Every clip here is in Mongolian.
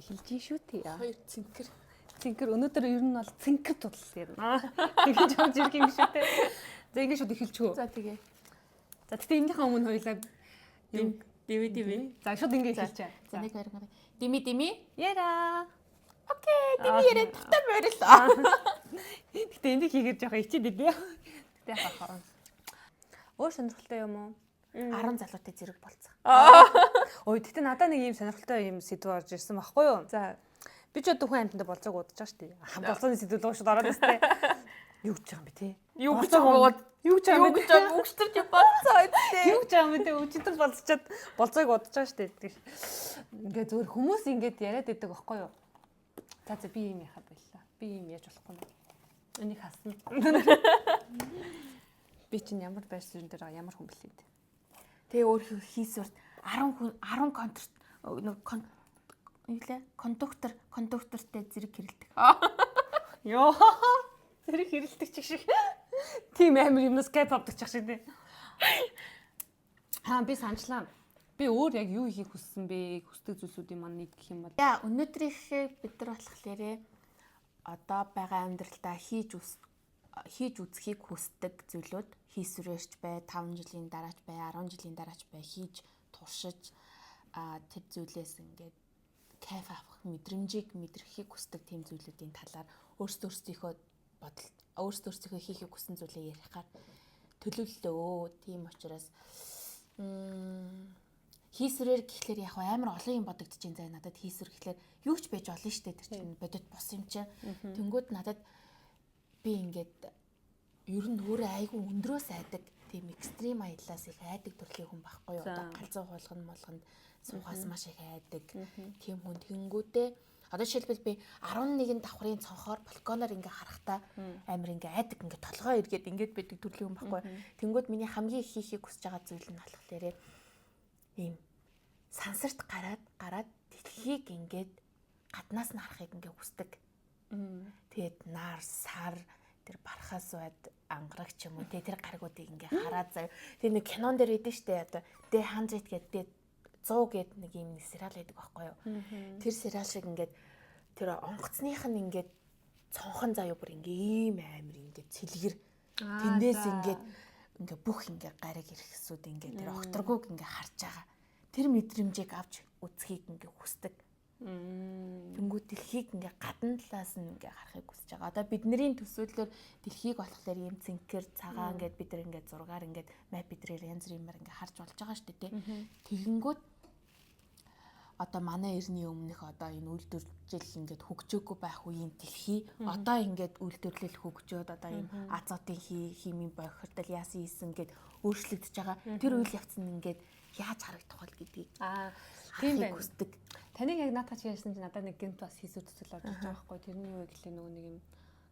эхэлж шүү дээ. Хоёр цэнхэр. Цэнхэр өнөөдөр ер нь бол цэнхэр тудлал ярина. Тэгэж явж ирэх юм шүү дээ. За ингэ шууд эхэлчихв. За тэгээ. За тэгтээ энэхээ өмнө хоёлаа Дими. За шууд ингэ эхэлчихэ. За 1 2 3. Дими. Яра. Окей, дими яриад тавтай морилоо. Гэтэ энийг хийгээд жоохон ичээд идэв. Гэтэ яхаа хорон. Өөр сонирхолтой юм уу? 10 залуутай зэрэг болцсон. Ой, гэтэ надад нэг юм сонирхолтой юм сэдв орж ирсэн байхгүй юу? За, би ч одоо хүн амьтанд болцоог удаж байгаа шүү дээ. Болцооны сэдв луушд ороод байна. Юу гэж байгаа юм бэ те? юу гэж өгчтөрч болцоо үстэй. Юу гэж байгаа юм бэ? Өчигдөр болцоод болцоог удаж байгаа шүү дээ. Ингээ зөвөр хүмүүс ингээд яриад байдаг байхгүй юу? За би юм яхад байлаа. Би юм яаж болохгүй юм. Энийг хасна. Би чинь ямар байр суурин дээр ямар хүн блээ. Тэгээ өөр хийсвэрт 10 кондуктортэй зэрэг хэрэлдэг. Йоо. Зэрэг хэрэлдэг чиг шиг. Тим амир юмнаас кайф авдаг чиг шиг тий. Би санчлаа. Би өөр яг юу хийх хүссэн бэ? Хүсдэг зүйлсүүдийн маань нэг гэх юм бол. За өнөөдрийнхээ бид нар болохоор одоо байгаа амьдралдаа хийж үзхийг хүсдэг зүйлүүд хийсвэрч бай, 5 жилийн дараач бай, 10 жилийн дараач бай хийж туршиж тэр зүйлээс ингээд кайф авах мэдрэмжийг мэдрэхийг хүсдэг тийм зүйлүүдийн талаар өөрсдөө хийхийг хүссэн зүйлээ ярихаар төлөвлөлөө. Тийм учраас хийсвэрээр гэхлээр яг амар олон юм бодогдож байна. За надад хийсвэр гэхлээр юу ч байж болно шүү дээ. Тэр чинь бодит бос юм чинь. Тэнгүүд надад би ингээд ер нь өөрөө айгүй өндрөөс айдаг тийм экстрим аяллаас их айдаг төрлийн хүн байхгүй юу? Одоо галзуу болгонд суугаас маш их айдаг. Тийм хүн тэнгүүдээ одоо жишээлбэл би 11 давхрын цонхоор балконоор ингээ харахтаа амар ингээ айдаг ингээ толгой эргээд ингээд байдаг төрлийн хүн байхгүй юу? Тэнгүүд миний хамгийн их хийхийг хүсэж байгаа зүйл нь болохоор ийм сансарт гараад дэлхийг ингээд гаднаас нь харахыг ингээ хүсдэг. Тэгээд нар сар тэр бархаас бод ангарагч юм уу тэр гаригуудыг ингээ хараад заяа. Тэр нэг кинон дээр идэв штэ одоо дэ 100 гэдэг 100 гэдэг нэг юм сериал байдаг байхгүй юу. Тэр сериал шиг ингээд тэр онгоцных нь ингээд цонхон заяа бүр ингээ ийм амир ингээ цэлгэр тэндээс ингээ бүх ингээ гариг ирэхсүүд ингээ тэр окторгууг ингээ харж байгаа. Тэр мэдрэмжийг авч үзхийг ингээ хүсдэг. Тэнгүүд дэлхийг ингээ гадна талаас нь ингээ харахыг хүсэж байгаа. Одоо бидний төсөөллөөр дэлхийг болохоор ийм цэнхэр цагаан гэд бид нар ингээ зургаар ингээ мап бидрээр янз бүрээр ингээ харж болж байгаа шүү дээ. Тэгэнгүүт одоо манай эртний өмнөх одоо энэ үйлдвэрлэл ингээд хөгжөөгүй байх үеийн дэлхий одоо ингээд үйлдвэрлэл хөгжөөд одоо ийм азотын химийн бохирдол яасан ийсэн ингээд өөрчлөгдөж байгаа. Тэр үйл явц нь ингээд яаж харагдах вэ гэдгийг тийм байх хүсдэг. Таныг яг наатах чи ярьсан чинь надад нэг гэмт бас хийсвэр төсөл орж байгаа байхгүй. Тэрний үе гэхлээр нөгөө нэг юм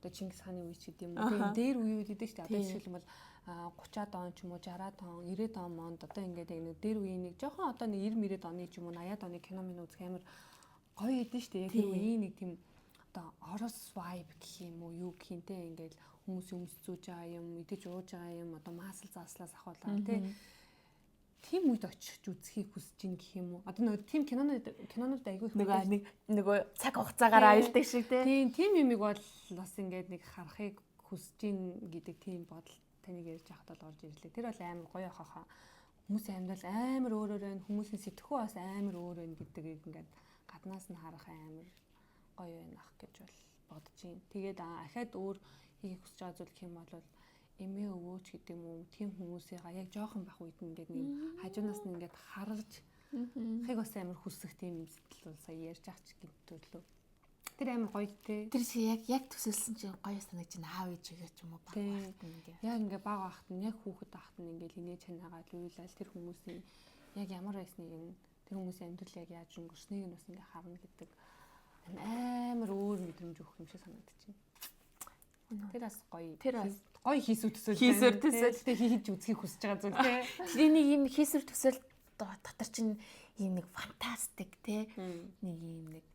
одоо Чингис хааны үе ч гэдэг юм уу. Тийм дээр үеүүд идэв шүү дээ. Одоо жишээлбэл 30-аад он ч юм уу 60-аад он 90-аад онд одоо ингээд яг нэг дээр үеийн нэг жоохон одоо нэг 90-90-аад оны ч юм уу 80-аад оны кино минь үзэх амар гоё идэв шүү дээ. Яг тэр үеийн нэг тийм одоо Орос vibe гэх юм уу юу гэх юм те ингээд хүмүүс өмсцүүж байгаа юм идэж ууж байгаа юм одоо маасал зааслаас ахуулаа те. Тим үед очих үзхийг хүсэж ийн гэх юм уу? Одоо нөгөө тим кинонууд айгүй их нөгөө цаг хугацаагаар аялдаг шиг тийм юмыг бол бас ингээд нэг харахыг хүсэж ийн гэдэг тийм бодол таныг ярьж байхад бол орж ирлээ. Тэр бол амар гоё хахаа. Хүмүүсийн амьдрал амар өөрөөр байна. Хүмүүсийн сэтгэхүй бас амар өөр байна гэдгийг ингээд гаднаас нь харах амар гоё байна ах гэж бол бодож ийн. Тэгээд ахаад өөр хийх хүсэж байгаа зүйл гэх юм бол эмээ өвөөч гэдэг юм уу тийм хүмүүсийг яг жоохон байх үед ингээд нэг хажуунаас нь ингээд харж хийг бас амар хүсэх тийм сэтгэл бол сая ярьж ах ч гинтөлөө. Тэр амар гоё те. Тэр яг төсөлсөн чинь гоё санагч ин аав ээж гэж юм уу баг багт ингээд. Яг ингээд баг багт нь яг хүүхэд багт нь ингээд инээж ханаагаад уйлал тэр хүмүүсийн яг ямар байсныг нь тэр хүмүүсийн амьдрал яг яаж өнгөрснийг нь бас ингээд харна гэдэг амар өөр мэдрэмж өгөх юм шиг санагдчихэв. Тэр бас гоё. Тэр бас гоё хийсвэр төсөл. Тэ хийж үзхийг хүсэж байгаа зүйл те. Тэрний ийм хийсвэр төсөл дотор чинь ийм нэг фантастик те. Нэг ийм нэг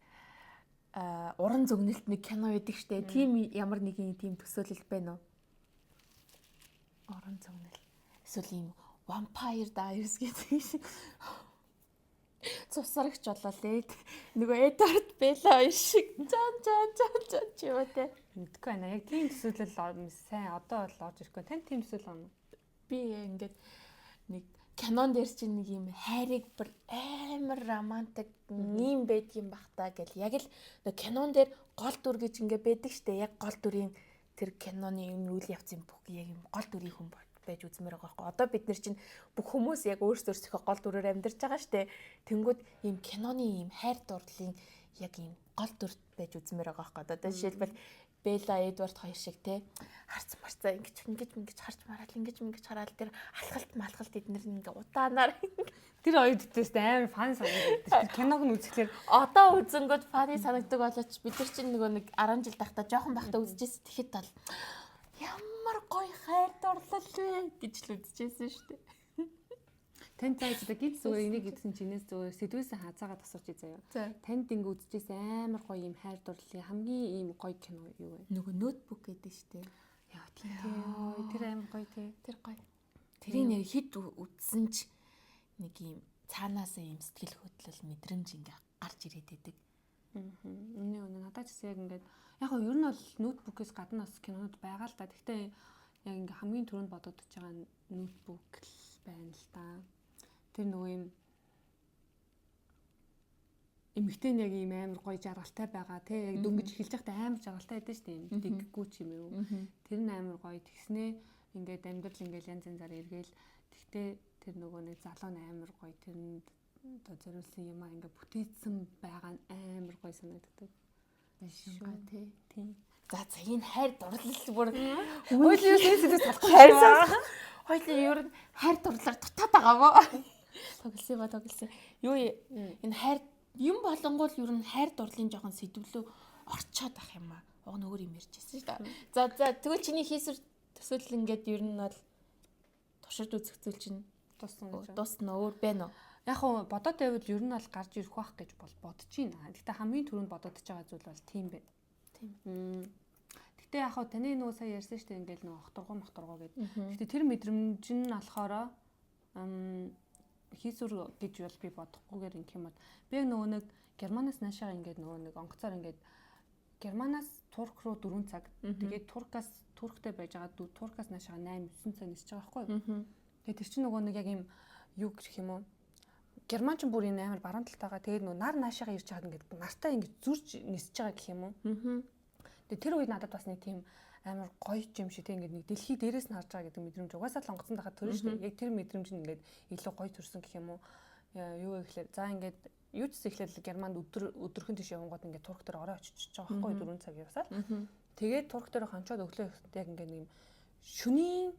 уран зөгнөлт нэг кино байдаг штэ. Тийм ямар нэг тийм төсөөлөл байна уу? Уран зөгнөл. Эсвэл ийм Vampire Diaries гэдэг шиг. цусрагч болоо лээ. Нөгөө Эдвард Белла шиг жан ч юм уу те. Мэдгүй байна. Яг тийм төсөөлөл сайн одоо бол орж ирэхгүй. Тань тийм төсөөлөл байна уу? Би ингээд нэг кинон дээр чинь нэг юм хайрыг бүр амар романтик юм байдгийн бах та гэл яг л нөгөө кинон дээр гол дүр гэж ингээ байдаг штэ. Яг гол дүрийн тэр киноны юм үйл явцын бүх яг юм гол дүрийн хүн байж үзмээр байгаа байхгүй. Одоо бид нар чинь бүх хүмүүс яг өөрсдөө гол дүрээр амьдарч байгаа штэ. Тэнгүүд ийм киноны ийм хайр дурлалын яг ийм гол дүрт байж үзмээр байгаа байхгүй. Одоо жишээлбэл Белла Эдвард хоёр шиг те харц марцаа ингэж харж мараад ингэж хараад тэр алхалт эднэр ингээ удаанаар Тэр хоёр дэвтээс амар фан санагддаг. Киног нь үзэхлээр одоо үзэнгөт фаны санагддаг болооч бид нар чинь нөгөө нэг 10 жил тахта жоохон бахта үзчихсэн тэгэхэд бол ямар гоё хайр дурлал вэ гэж л үзчихсэн шүү дээ. тань цааш одоо гид зүгээр энийг гэдсэн чинээс зүгээр сэдвээсээ хазаагаад асууж заяа. Танд ингээ үзчихээс амар гоё юм хайр дурлалын хамгийн ийм гоё кино юу вэ? Нөгөө ноутбук гэдэг шүү дээ. Яа тийм тэр амар гоё тий. Тэр гоё. Тэрийг нэр хит үзсэн ч нэг юм цаанаасаа юм сэтгэл хөдлөл мэдрэмж ингээ гарч ирээд байдаг. Үнэ надад ч яг ингээд яг нь ер нь бол ноутбукээс гадна бас кинонууд байгаа л да. Гэхдээ яг ингээ хамгийн түрүүнд бодогдож байгаа ноутбук байна л да. Тэр нөгөө юм эмэгтэй яг ийм амар гоё жаргалтай байгаа тий. Яг дөнгөж эхэлж байхдаа амар жаргалтай байдаг шүү дээ. Дэггүй ч юм уу. Тэр нь амар гоё тэгснээ ингээд амьдрал ингээд янз янзаар эргээл тэгтээ тэр нөгөө нэг залуу нь амар гоё тэрэнд одоо зориулсан юм аа ингээд бүтээсэн байгаа нь амар гоё санагддаг. Шунгаа тий. За цагийн хайр дурлал бүр хөөлийн сэсэс талах хайр. Хөөлийн ер нь хайр дурлалаар дутаад байгаа боо. Тоглосон. Юу энэ хайр юм болонгол ер нь хайр дурлалын жоохон сэдвлөө орчоод ах юм аа. Уг нь өөр юм ярьжсэн шүү дээ. За тэгвэл чиний хийсвэр төсөөлөл ингээд ер нь бол туршиж үзэх зүйл чинь дуусна өөр байна уу? Яг хөө бодоод байвал ер нь бол гарч ирэх байх гэж бодож байна. Гэхдээ хамгийн түрүүнд бодогдож байгаа зүйл бол тийм байна. Тийм. Гэхдээ яг хөө таны нөгөө сая ярьсан шүү дээ ингээл нөгөө моторгоо гэдэг. Гэхдээ тэр мэдрэмж нь болохоор хийсвэр гэж бол би бодохгүйгээр ингэх юм бол би нөгөө нэг Германаас наашаа ингээд нөгөө нэг онгоцоор ингээд Германаас Турк руу 4 цаг тэгээд Турктэй байж байгаа Туркаас наашаа 8-9 цаг нисэж байгаа байхгүй юу. Тэгээд тэр чинь нөгөө нэг яг юм юу гэх юм уу Герман ч бүр энэ амар баруун талтайгаа тэгээд нөгөө нар наашаага ирж байгаа ингээд нартаа ингээд зүрж нисэж байгаа гэх юм уу. Тэгээд тэр үед надад бас нэг тийм амар гоё юм шиг тийм ингээд нэг дэлхий дээрээс нь харж байгаа гэдэг мэдрэмж угаасаа л онгоцон дахад төрнө шүү дээ. Яг тэр мэдрэмж нь ингээд илүү гоё төрсөн гэх юм уу. Юу гэхлээр за ингээд юу ч ихлээл Германд өдөрхөн тийш явангууд ингээд Турк дээр ороо очиж байгаа байхгүй 4 цаг явсаар. Тэгээд Турк дээр хончоод өглөө яг ингээд нэг шөнийн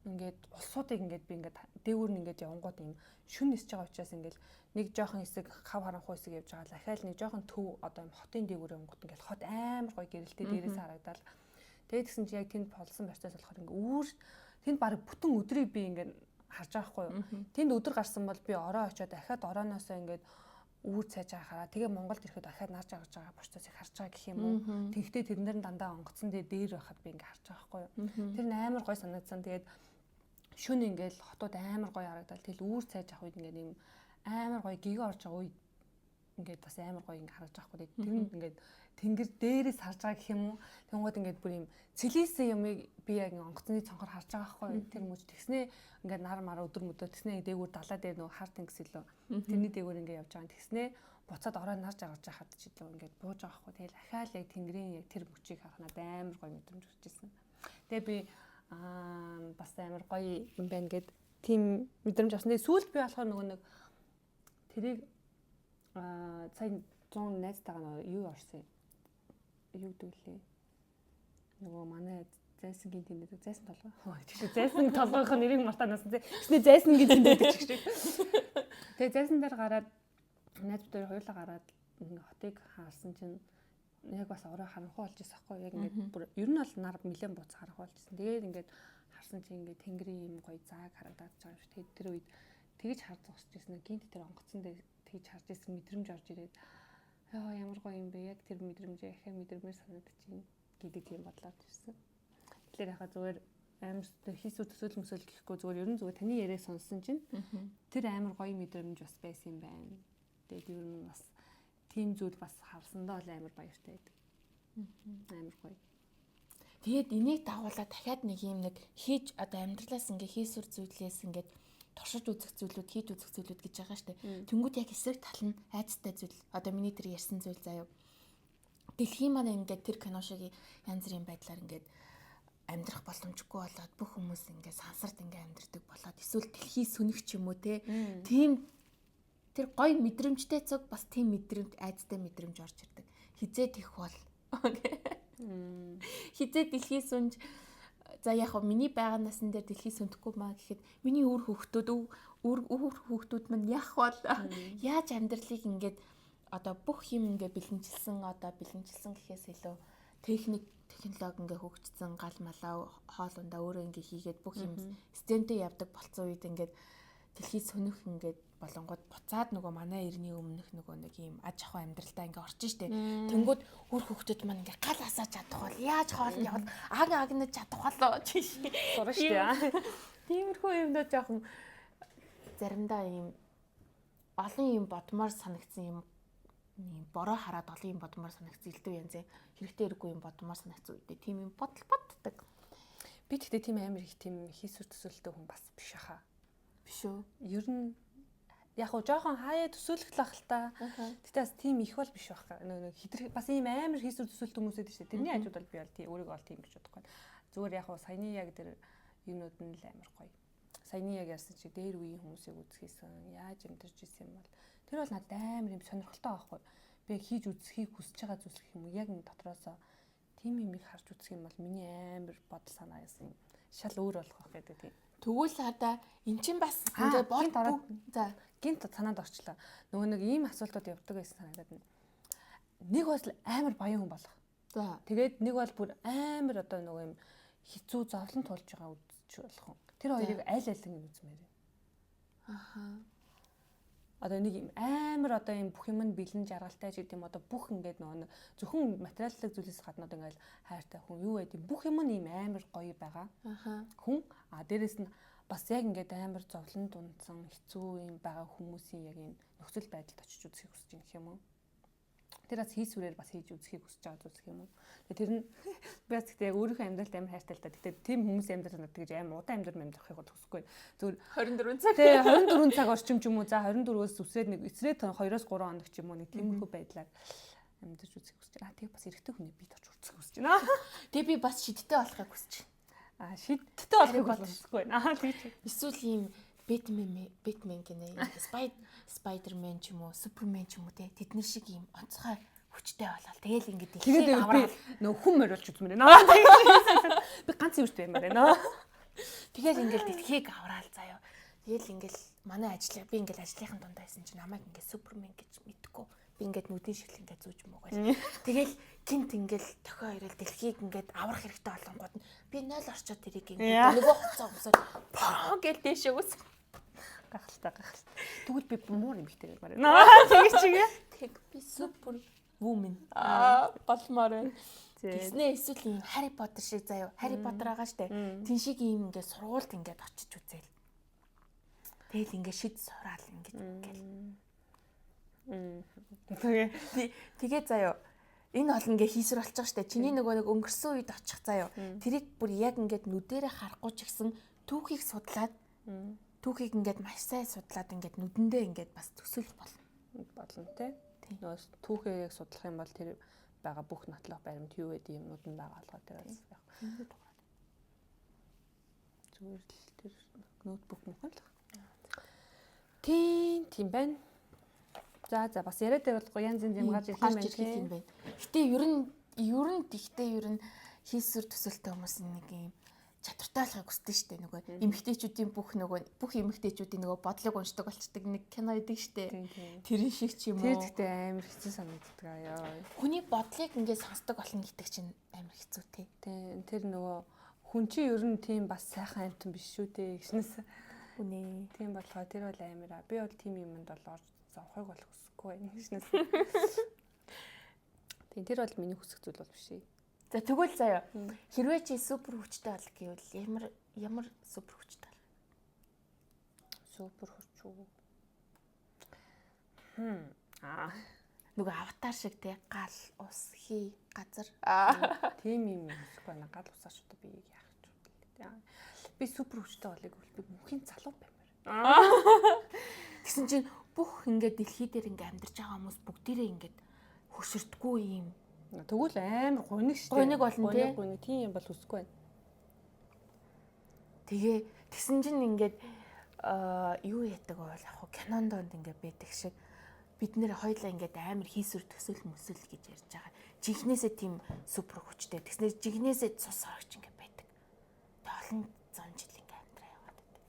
ингээд улсуудыг ингээд би ингээд дээгүүр нь ингээд явангууд юм шүн нисэж байгаа учраас ингээд нэг жоохон хэсэг хав харанхуй хэсэг явж байгаа л ахаал нэг жоохон төв одоо юм хотын дээгүүр явангууд ингээд хот амар гоё гэрэлтэй дээрээс харагдал. Тэгээд тэгсэн чи яг тэнд полсон барьцаас болохоор ингээд үүр тэнд баг бүтэн өдрийг би ингээд харж байгаа хгүй юу. Тэнд өдөр гарсан бол би ороо очиод дахиад орооноосоо ингээд үүр цайж байгаа хараа. Тэгээ Монголд ирэхэд дахиад нарж агаж байгаа бочтоос их харж байгаа гэх юм уу. Тэгвэл тэрнэр нь дандаа онгоцсон дээр байхад би ингээд харж байгаа хгүй юу. Тэр амар гоё санагдсан. Тэгээд шүн ингээд хотууд амар гоё харагдал. Тэгэл үүр цайж авах үед ингээд юм амар гоё гигэ орж байгаа үед ингээд бас амар гоё ингээд харж байгаа хгүй. Тэр нь ингээд тэнгэр дээрээс харж байгаа гэх юм уу. Тэнгууд ингээд бүр юм цэлийсэн юмыг би яг онгоцны цонхоор харж байгаа хгүй. Тэр мөч тэгснээ ингээд нар мар өдөр мөдөө тэгснээ дээгүүр далаа дээр нөгөө хар тэнгис илүү. Тэрний дээгүүр ингээд явж байгаа. Тэгснээ буцаад ороо нарж агаж хахад ч илүү ингээд бууж байгаа хгүй. Тэгэл ахаал яг тэнгэрийн яг тэр мөчийг харах надад амар гоё мэдрэмж өгчээсэн. Тэгээ би бас амар гоё юм байна гэд тийм мэдрэмж авсан. Тэгээ сүүлд би болохоор нөгөө нэг тэрийг сая 100 найзтайгаа юу орсон юу гэдэг лээ. Нөгөө манай зайсангийн тэнд зайсан толгой. Тэгвэл зайсан толгойн нэрийг мартаанаас тэгснэ зайсангийн тэнд гэдэг чиг шиг. Тэгээ зайсан дээр гараад найз бүдээр хоёулаа гараад хотыг харсан чинь яг бас орой харанхуй болж ирсэн байхгүй яг ингээд бүр ер нь бол нар нэлээд буц харанхуй болж ирсэн. Тэгээд ингээд харсан чинь ингээд тэнгэрийн юм гоё зааг харагдаад байгаа юм шиг. Тэгээд тэр үед тэгэж харж зогсож ирсэн. Гинт тэр онгоцсон дээр тэгэж харж ирсэн мэдрэмж орж ирээд яа ямар гоё юм бэ яг тэр мэдрэмжээ ахаа мэдрэмээр санагдчихээн гэдэг юм бодлоод ирсэн. Тэгэхээр яхаа зүгээр амар хийсвэр төсөөлөл гэхгүй зүгээр ер нь зүгээр таны яриаг сонссон чинь тэр амар гоё мэдрэмж бас байсан юм байна Тэгээд ер нь бас тийм зүйл бас харсандаа л амар баяртай байдаг. Амар гоё. Тэгээд энийг дагуулаад дахиад нэг юм нэг хийж одоо амьдралаас ингээ хийсвэр зүйлээс ингээд туршиж үзэх зүйлүүд, хийж үзэх зүйлүүд гэж байгаа штэ. Тэнгүүд яг эсрэг тал нь айцтай зүйл. Одоо миний тэр ярьсан зүйл заяа. Дэлхийн маань ингээд тэр кино шиг янз бүрийн байдлаар ингээд амьдрах боломжгүй болоод бүх хүмүүс ингээд сансарт ингээд амьдрдаг болоод эсвэл дэлхий сүнэгч юм уу те. Тийм тэр гоё мэдрэмжтэй цаг бас тийм мэдрэмж, айцтай мэдрэмж орж ирдэг. Хизээд их бол. Хизээд дэлхий сүнж за яг хөө миний байгаа насн дээр дэлхий сүндэхгүй маа гэхэд миний үр хүүхдүүд маань яг бол яаж амьдралыг ингээд одоо бүх юм ингээд бэлэнчилсэн гэхээс илүү технологи ингээ хөгжсөн гал малаа хоолундаа өөрөө ингээ хийгээд бүх юм стентэй явдаг болцсон үед ингээд дэлхий сөнөх ингээд болонгод буцаад нөгөө манай эртний өмнөх нөгөө нэг юм аж ахуй амьдралдаа ингээ орчин штэ. Тэнгүүд үр хөвгтүүд маань ингээ гал асааж чадах бол яаж хоол нь явал агнаж чадах болоо чиш. Сурна штэ. Тиймэрхүү юмдаа жоохон заримдаа юм олон юм бодмоор санагдсан юм бороо хараад олон юм бодмоор санагдсан илдв янз хэрэгтэй хэрэггүй юм бодмоор санагдсан үедээ тийм юм боддог. Би тэгтээ тийм амар их тийм хийсвэр төсөөлөлтэй хүн бас биш хаа. Биш үү? Ер нь яг хоо жоохон хаяа төсөөлөх л ах л та. Тэгтээ бас тийм их бол биш байх. Нэг хитрх бас ийм амар хийсвэр төсөөлт хүмүүсэд шүү дээ. Тэрний хажууд бол би бол тийм өөрийгөө бол тийм гэж бодохгүй. Зүгээр яг хоо саяны яг тэр юмнууд нь л амар гоё. Саяны яг ярьсан чи дээр үеийн хүмүүсийг үзэхийсэн яаж амьдарч ирсэн юм бол тэр бол надад амар юм сонирхолтой байхгүй. Би хийж үзхийг хүсэж байгаа зүйлс гэх юм уу яг нэг дотроосоо тийм юмыг харж үзэх юм бол миний амар бодол санаа яасан шал өөр болох байх гэдэг тийм. Тэгвэл хада эн чинь бас ингээ болт ороод за гинт санаанд орчлоо. Нөгөө нэг ийм асуултууд явдаг байсан санагдаад байна. Нэг бол амар баян хүн болох. За тэгээд нэг бол бүр амар одоо нөгөө юм хэцүү зовлон тулж байгаа үзчих болох юм. Тэр хоёрыг аль алин үзмээр байна. Аха. Одоо нэг юм амар одоо юм бүх юм нь бэлэн жаргалтай ч гэдэм одоо бүх ингээд нөгөө зөвхөн материаллык зүйлээс гадна одоо ингээд хайртай хүн юу гэдэг бүх юм нь ийм амар гоё байгаа. Аха. Хүн дээрэс нь бас яг ингээд амар зовлон дунсан хэцүү юм байгаа хүмүүсийн яг энэ нөхцөл байдалд очиж үзэхийг хүсэж байна гэх юм уу. Тэр бас хийсвэрээр бас хийж үзэхийг хүсэж байгаа зүйлс юм уу. Тэгээ тэр нь би бас гэхдээ яг өөрийнхөө амьдралд амар хайртай л та. Гэхдээ тийм хүмүүсийн амьдрал надад тэгж амар удаан амьдрахыг хүсэхгүй. Зүгээр 24 цаг. Тэгээ 24 цаг орчим ч юм уу. За 24-өөс үсрээд нэг эцрээд 2-3 хоног ч юм уу нэг тиймэрхүү байдлаар амьдарч үзэхийг хүсэж байна. Тэгээ бас эрэгтэй хүний бие дорж үзэхийг хүсэж байна. Тэгээ би бас шидтэй болохыг хүсэж байна. Шидтэй болохыг хүсэхгүй байна. Тэгж. Эсвэл ийм Бэтмен гинэ. Спайдермен ч юм уу, Супермен ч юм уу те. Тэднэр шиг ийм онцгой хүчтэй болол. Тэгэл ингэ дэлхийг аваад нөө хүн морилж үзмээр байна. Би ганц юм шүү дээ байна. Тэгэл ингээл дэлхийг авраал заяа. Тэгэл ингээл манай ажлыг би ингээл ажлынхаа дунд байсан чинь намайг ингээд Супермен гэж мэдгүй. Би ингээд нүдийн шил ингээд зүүж муугаал. Тэгэл гинт ингээл тохио ирэл дэлхийг ингээд аврах хэрэгтэй болонгууд би 0 орчоод тэрийг ингээд нөгөө хоцоо өмсөөл поо гэл дэшээ үс. Гахалтай. Тэгвэл би муур юм ихтэй байна. Тэг чигээ. Тэг би супер вумен. Болмоор байна. Тэснэ эсвэл юм Harry Potter шиг заяа. Harry Potter байгаа штэ. Тин шиг юм ингээд сургуульд ингээд очиж үзээл. Тэгэл ингээд шид сураал ингээд. Тэгээ заяа. Энэ бол ингээ хийсвэр болчих штэ. Чиний нөгөө нэг өнгөрсөн үед очих заяа. Тэрийг бүр яг ингээд нүдэрэ харахгүй ч гэсэн түүхийг судлаад түүхийг ингээд маш сайн судлаад ингээд нүдэндээ ингээд бас төсөөлж болно те. Нөгөө түүхийг судлах юм бол тэр байгаа бүх нотлох баримт юу гэдэг юмнууд нь байгаа алгаа тэр бас яг. Зүгээр л тэр ноутбук мөн л. Тийм байна. За бас яриад байвал янз янз юм гарч ирэх юм байна. Гэтэ ер нь хийсвэр төсөлттэй хүмүүс нэг юм чадвартай болохыг хүсдэг шүү дээ. Нөгөө эмэгтэйчүүдийн бүх эмэгтэйчүүдийн нөгөө бодлыг уншдаг болчдаг нэг кино идэг шүү дээ. Тэрэн шиг ч юм уу. Тэр ихтэй амар хэцүү санагддаг аа. Хүний бодлыг ингээд сонсдог болно гэдэг чинь амар хэцүү тий. Тэр нөгөө хүн чинь ер нь тийм бас сайхан амтан биш шүү дээ. Гişнээс үнэ. Тийм болохоор тэр бол амараа. Би бол тийм юмд бол орж зовхойг бол хүсэхгүй байна. Гişнээс. Тийм тэр бол миний хүсэх зүйл бол биш ээ. За тэгвэл заяа. Хэрвээ чи супер хүчтэй бол гэвэл ямар супер хүчтэй бол? Супер хүч үү? Нөгөө аватар шиг те гал ус хий газар. Тийм юм хэлэхгүй байна. Гал усаач одоо би яах ч вэ. Би супер хүчтэй болыг би мөнхийн залуу баймаар. Тэгсэн чинь бүх ингээд дэлхий дээр ингээд амьдарч байгаа хүмүүс бүгдээрээ ингээд хөшөрдггүй юм. Тэгвэл амар гуниг шүү дээ. Гуниг болно тий. Гуниг тийм юм бол хүсэхгүй байна. Тэгээ тэгсэн чинь ингээд юу яадаг бол яг кинонд ингээд байдаг шиг бид нэр хоёлаа ингээд амар хийсвэр төсөөл мөсөл гэж ярьж байгаа. Жигнэсээ тийм супер хүчтэй. Тэгснээр жигнэсээ цус орогч ингээд байдаг. Тэг олон зон жил ингээд амьдраа яваад байдаг.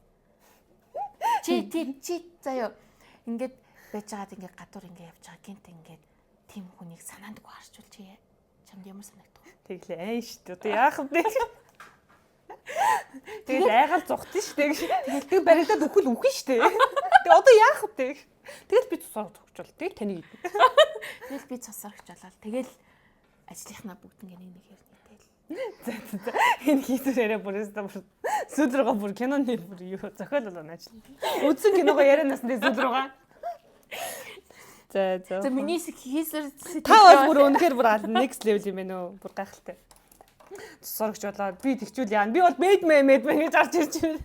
Чи заяа ингээд байж байгаад ингээд гадуур ингээд явж байгаа гинт ингээд тийм хүнийг санаандгүй харчвал чи чамд ямар санагдах вэ? Тэглээ айн шүү дээ. Одоо яах вэ? Тэгэл айгаал зугтэн шүү дээ. Тэг баригдаад өхөл үхэн шүү дээ. Тэг одоо яах вэ? Тэгэл би цусаар зогчвол тэгэл таны ид. Тэгэл би цусаарч болоод тэгэл ажлынхнаа бүгднийг нэг хэрнээ тэгэл. За. Энэ хийсвэрээ бүрээсээ бүр сүлрүүгээ бүр киноны бүр юу зохиол болоо ажил. Үзсэн киногоо ярианаас нь сүлрүүгээ. За. Миний хийсвэр та бол бүр үнэхээр бүр next level юм байна уу? Бүр гайхалтай. Цусаарч болоод би тэгчүүл яа. Би бол Batman гэж гарч ирж байна.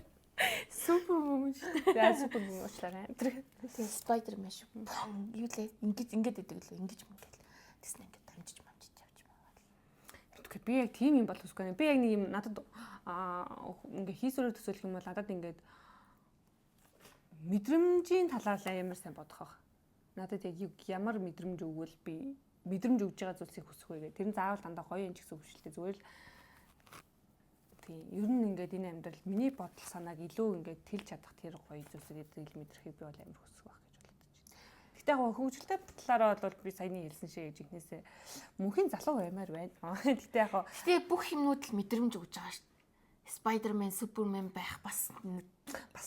Супер юм шүү дээ. За супер юм уучлаарай. Тэгээ Spider-Man шүү. Юу лээ? Ингээд идэг лээ. Ингэж мөнгөл. Тэснэ ингээд дамжиж явж байгаа. Тэгэхээр би яг тийм юм бол үсгүй. Би яг нэг юм надад ингээ хийсвэрээр төсөөлөх юм бол надад ингээд мэдрэмжийн талаар амар сайн бодох байх. Надад яг ямар мэдрэмж өгвөл би мэдрэмж өгж байгаа зүйлсийг хүсэх вэ гэх. Тэр нь заавал дандаа гоё юм ч гэсэн хүсэлтэй. Зүгээр л тийм ер нь ингээд энэ амьдрал миний бодол санааг илүү ингээд тэлж чадах тэр гоё зүйлсийг мэдрэхийг би бол амар хүсэх байх гэж бодож байна. Гэхдээ яг хөгжилтэй талаараа бол би саяны хэлсэн шиг жигнэсээ мөнхийн залуу баймаар байна. Гэхдээ бүх юмнууд л мэдрэмж өгж байгаа шүү дээ. Spider-Man, Superman байх бас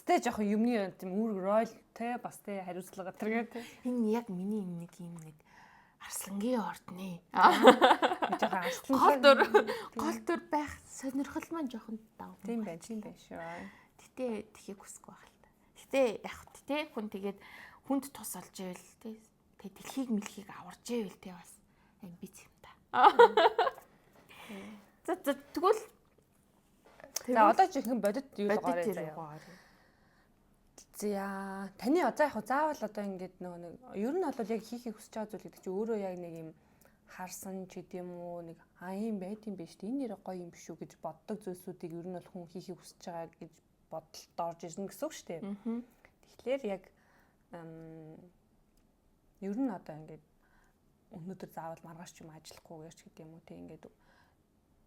тэ жоохон юмны тийм үүрэг рол те бас тэ хариуцлага тэргээ те. Энэ яг миний нэг юм нэг арслангийн ордны. Гол төр байх сонирхол маань жоохон дав. Тийм байна шүү. Гэтэ тхийг хүсэхгүй байх л та. Гэтэ яг тэ хүн тэгээд хүнд тус олж ивэл тэ дэлхийг мэлхийг аварж ивэл тэ бас амбиц юм та. За тэгвэл за одоо жинхэнэ бодит юу гоорой заяа. За таны одоо яг заавал одоо ингээд нэг ер нь бол яг хийхийг хүсэж байгаа зүйл гэдэг чинь өөрөө яг нэг юм харсан ч гэдэм үү нэг ийм байт юм биш үү энэ нэр гоё юм биш үү гэж боддог зүйлсүүдийг ер нь бол хүн хийхийг хүсэж байгаа гэж бодолд орж ирнэ гэсэн үг шүү дээ. Тэгэхээр яг ер нь одоо ингээд өнөөдөр заавал маргааш ч юм ажиллахгүйгээр ч гэдэм үү те ингээд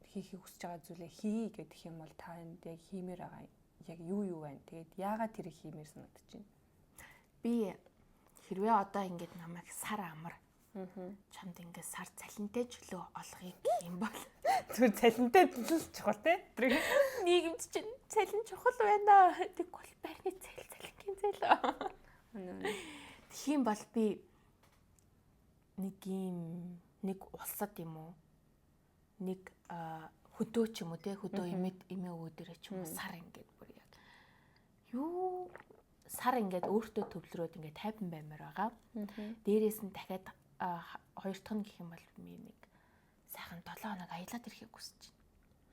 хийхийг хүсэж байгаа зүйлээ хий гэдэг юм бол та энд яг хиймээр байгаа яг юу байна. Тэгээд яагаад тэрийг хиймээр санагдаж байна? Би хэрвээ одоо ингээд намайг сар амар чамд ингээд сар цалинтай чөлөө олгоё гэх юм бол зүгээр цалинтай чухал те? Нийгэмд чинь цалин чухал байна. Тэгвэл байрны цалингийн цал. Тэгэх юм бол би нэг улсад юм уу? Нэг хөдөө ч юм уу те хөдөө эмээ өвөдөрөө ч юм уу сар ингээд бүр яг юу сар ингээд өөртөө төвлөрөөд ингээд тайван баймаар байгаа. Дээрээс нь дахиад хоёр дахь нь гэх юм бол би нэг сайхан 7 хоног аялаад ирэхийг хүсэж байна.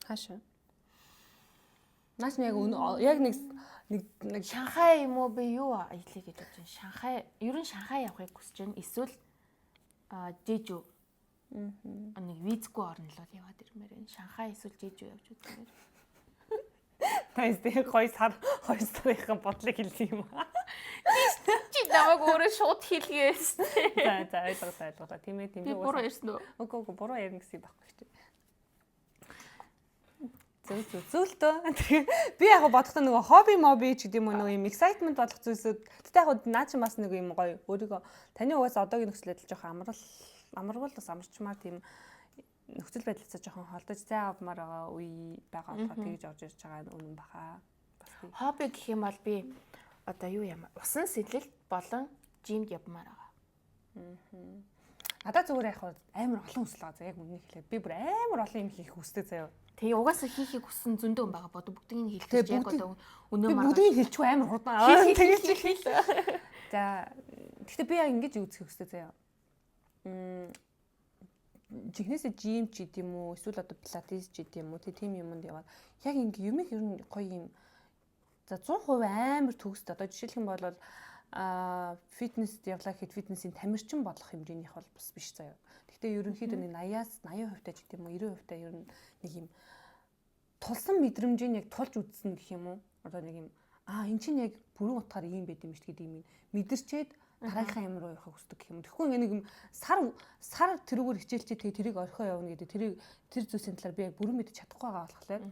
Хаашаа? Наач яг нэг Шанхай юм уу би юу аялах гэж бодож байна. Шанхай ер нь Шанхай явахыг хүсэж байна. Эсвэл Жижүү нэг визгүй орн л яваад ирмээр байна. Шанхай эсвэл Жижүү явж үзмээр. Тайстэй 2 сарын бодлыг хэлсэн юм аа. Чи намайг өөрөө шууд хэлгээс. За ойлголоо. Тийм ээ. Би буруу ярьсан уу? Үгүй буруу ярина гэсэн юм байхгүй ч. Зөвлөлтөө. Би яг бодохдоо нөгөө хобби ч гэдэг юм уу нөгөө юм excitement болох зүйлсүүд. Тэгтээ яг наа чи бас нэг юм гоё өөрийгөө таны угаас одоогийн нөхцөл байдал жоох амаргал бас амарчмаар тийм нөхцөл байдлаас жоохон холдож зай авмаар байгаа үе байгаа болохоо тэгж орж ирж байгаа үнэн баха. Хобби гэх юм бол би одоо юу юм усан сэтлэлт болон жимд явмаар байгаа. Надад зүгээр яг амар олон хүсэл байгаа. Яг үннийг хэлээд би бүр амар олон юм хийх хүсдэг заяа. Тэгээ угаасаа хийхийг хүссэн зөндөө байгаа бод бүгдийг хэлчихэж яг одоо өнөө маргааш бүгдийг хэлчихгүй амар хурдан. Тэгээд за гэхдээ би яг ингэж үзэх хүсдэг заяа. жихнээсээ жим ч гэдэм үү эсвэл одоо пилатес ч гэдэм үү тийм юмд яваад яг ингээ юмыг ер нь гоё юм за 100% амар төгсд одоо жишээлх юм бол фитнест явлаа гэхэд фитнесийн тамирчин болох хэмжээнийх бол бас биш заяа. Гэхдээ ерөнхийдөө нэг 80-аас 80% таа ч гэдэм үү 90% таа ер нь нэг юм тулсан мэдрэмжийг яг тулж үзсэн гэх юм уу? Одоо нэг юм эн чинь яг бүрэн утгаар ийм байд юм шүү гэдэг юм мэдэрчээд дараагийнхаа юм руу явахыг хүсдэг гэх юм. Тэгэхгүй ингээ нэг юм сар тэрүүгээр хичээлчээ тэрийг орхио явна гэдэг тэр зүйлсийн талаар би яг бүрэн мэдчих чадахгүй байгаа болохоор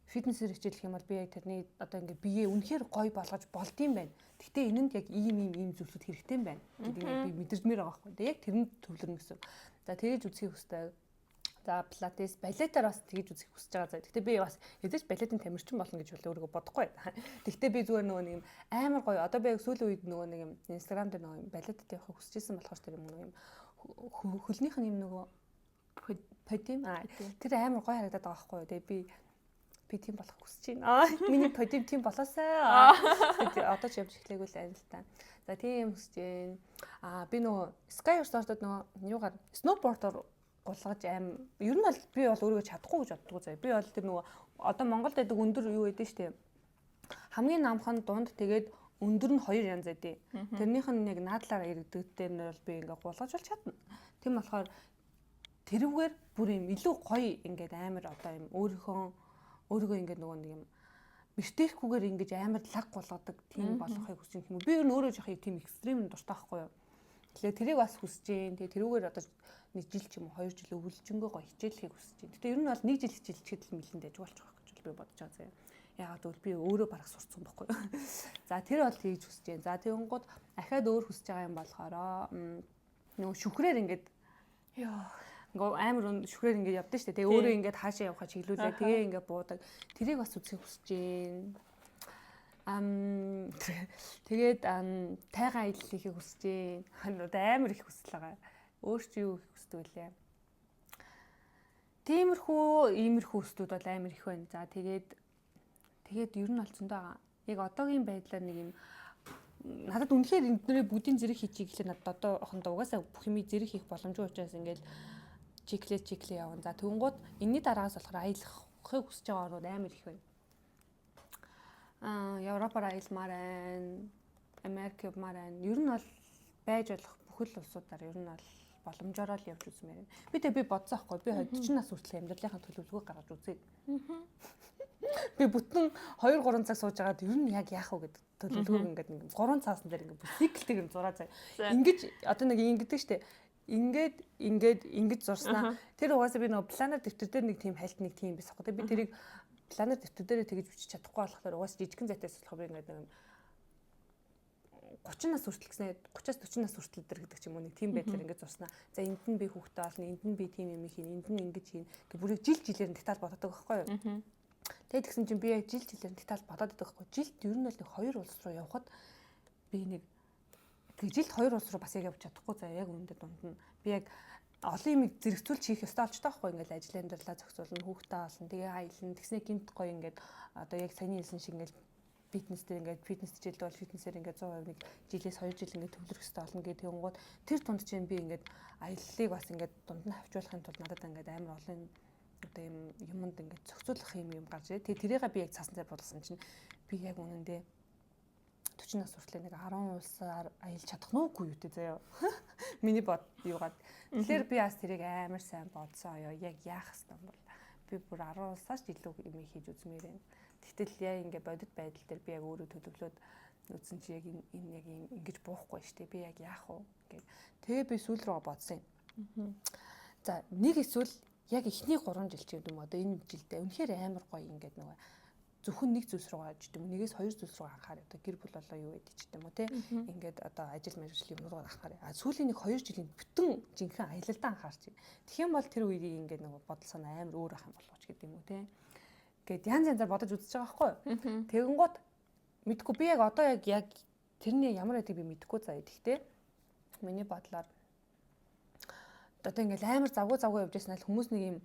фитнесээр хичээлэх юм бол би яг тэрний одоо ингээ биеэ үнэхээр гоё болгож болдсон байна. Гэхдээ энэнд яг ийм зүйлсүүд хэрэгтэй юм байна гэдгийг би мэдэрмээр байгаа байхгүй. Тэгээ яг тэрэнд төвлөрнө гэсэн. За тэгэж үзхийг хүсдэг. За пилатес, балетаар бас тэгж үзэх хүсэж байгаа. Гэхдээ би бас хэзээ ч балетын тамирчин болно гэж өөрийгөө бодохгүй. Гэхдээ би зүгээр нөгөө нэг юм амар гоё. Одоо би сүүлийн үед нөгөө нэг юм Instagram дээр нөгөө балетад явахыг хүсэж исэн болохоор тэр юм нөгөө юм хөлнийх нь юм нөгөө подим тэр амар гоё харагдаад байгаа байхгүй юу. Тэгээ би тийм болох хүсэж байна. Миний подим тийм болоосаа. Одоо ч явж эхлэегүй л байна л та. За тийм хүсэж байна. Би нөгөө Sky Resort-д нөгөө юугаар сноубордоор гулгаж ер нь бол би бол өөрийгөө чадахгүй гэж боддгоо заяа. Би бол тэр нөгөө одоо Монголд байдаг өндөр юу гэдэг штеп. Хамгийн намхан дунд тэгээд өндөр нь 2 янз байдیں۔ Тэрнийх нь нэг наадлаараа иргэдэгтэй нь бол би ингээ гулгаж бол чадна. Тийм болохоор тэрүүгээр бүр юм илүү гоё ингээд амар одоо юм өөрийгөө ингээд нөгөө нэг юм бэртээхгүйгээр ингэж амар лаг гулгадаг тийм болохыг хүсэж юм. Би өөрөө жоох тийм экстрим дуртай байхгүй юу. Тэгэхээр тэрийг бас хүсэж дээ. Тэгээ тэрүүгээр одоо нэг жил ч юм уу 2 жил өвлжөнгөө гоё хичээлхийг хүсэж дээ. Гэтэ ер нь бол нэг жил хичээлчихэд л мэлэн дэж болж байгаа гэж би бодож байгаа заяа. Яагаад гэвэл би өөрөө барах сурцсан байхгүй юу. За тэр бол хийж хүсэж дээ. За тэгэнгუთ ахаад өөр хүсэж байгаа юм болохоро нөгөө шүхрээр ингээд амар шүхрээр ингээд явдсан шүү дээ. Тэгээ өөрөө ингээд хаашаа явахаа чиглүүлээ. Тэгээ ингээд буудаг. Тэрийг бас үзэх хүсэж байна. Тэгээд тайган аялал хийхийг хүсэж байна. Амар их хүсэл байгаа. Өөр чи юу их хүсдэг вүлээ? Иймэрхүү хүслүүд бол амар их байна. За тэгээд ер нь бол зөндөө байгаа. Яг одоогийн байдлаар нэг юм надад үнэхээр энднэрээ бүгдийн зэрэг хийчих гэхлээр надад одоохондоо угаасаа бүх юм зэрэг хийх боломжгүй учраас ингээд чиклээ явна. За тэгэнгუთ энэний дараагаас болохоор аялахыг хүсэж байгаа орнууд амар их байна. Европоор аялмаар байна. Америк явмаар байна. Ер нь бол байж болох бүхэл улсуудаар ер нь бол боломжоор л явж үзмээр байна. Би бодсон аахгүй. Би 40 нас хүртэл амьдралынхаа төлөвлөгөө гаргаж үзье. Би бүтэн 2-3 цаг сууж байгаад ер нь яг яах вэ гэдэг төлөвлөгөөг ингээд 3 цаасан дээр ингээд циклтэй зураа цаа. Ингэж одоо нэг ингэдэг штэ. Ингэж зурснаа. Тэр угаасаа би нөгөө планер дэвтэр дээр нэг тийм хальт нэг тийм байсан аахгүй. Би тэрийг планер дэвтэр дээрээ тэгж бичиж чадахгүй болохоор угаасаа жижигхэн зайтаас болох би ингээд нэг 30 нас хүртэл гэснээр 30-аас 40 нас хүртэл дэр гэдэг ч юм уу нэг тийм байдлаар ингэж зурснаа. За энд нь би хүүхдээ олно, энд нь би тийм юм хийн, энд нь ингэж хийн. Ингээ бүрийг жилээр нь деталь боддог байхгүй юу? Тэгээд тэгсэн чинь би яг жилээр нь деталь бодоод байдаг байхгүй. Жилд ер нь бол нэг 2 улс руу явхад би нэг жилд 2 улс руу бас яг явж чадахгүй заа яг үүндээ дунд нь би яг олон юм зэрэгцүүлж хийх ёстой болчтой байхгүй ингээл ажлын дэрлээ зохицуулна, хүүхдээ олно, тэгээ аялна, тэгснэ гинт гоё ингээд одоо яг саяны хэлсэн шиг ингээл фитнестэй ингээд фитнес хичээлд бол фитнесээр ингээд 100% нэг жилээс 2 жил ингээд төвлөрөх хэрэгтэй болно гэдэг тэгэнгუთ тэр тунд чинь би ингээд аяллыг бас ингээд дунд нь хавчуулахын тулд надад ингээд амар олон одоо юмд ингээд зохицуулах юм гарч ирээ. Тэгээ тэрийгээ би яг цаасан цай бодлсон чинь би яг үнэндээ 40 нас хүртэл нэг 10 улсаар аялж чадах нь үгүй юу те заяа. Миний бод юугаад. Тэгэхээр би бас тэрийг амар сайн бодсон ёо. Яг яах хэвээр бол би бүр 10 улсаас илүү юм хийж үзмээр байна. Тэгтэл яа ингээ бодит байдал дээр би яг өөрөө төлөвлөөд үзсэн чи яг энэ яг ингэж буухгүй штэ. Би яг яах вэ гэд. Тэгээ би сүүл рүү бодсон юм. За нэг эсвэл яг эхний 3 жил ч юм уу одоо энэ жилдээ үнэхээр амар гоё ингээд нөгөө зөвхөн нэг зүйлс рүү гаж гэдэг юм. Нэгээс 2 зүйлс рүү анхаар одоо гэр бүл болоо юу гэдэг ч юм уу те. Ингээд одоо ажил мэргэжлийн юм руу анхаар. Сүүлийн нэг 2 жилийн бүтэн жинхэнэ аялалдаа анхаарч. Тэгэх юм бол тэр үеийг ингээд нөгөө бодол санаа амар өөр ах юм болооч гэдэг юм уу те. Гэт янз янзаар бодож үзэж байгаа байхгүй юу. Тэгэнгუთ мэдгүй би яг одоо яг тэрний ямар байдгийг би мэдэхгүй заа. Гэхдээ миний бодлоор одоо ингээл амар завгүй явж байснаа л хүмүүс нэг юм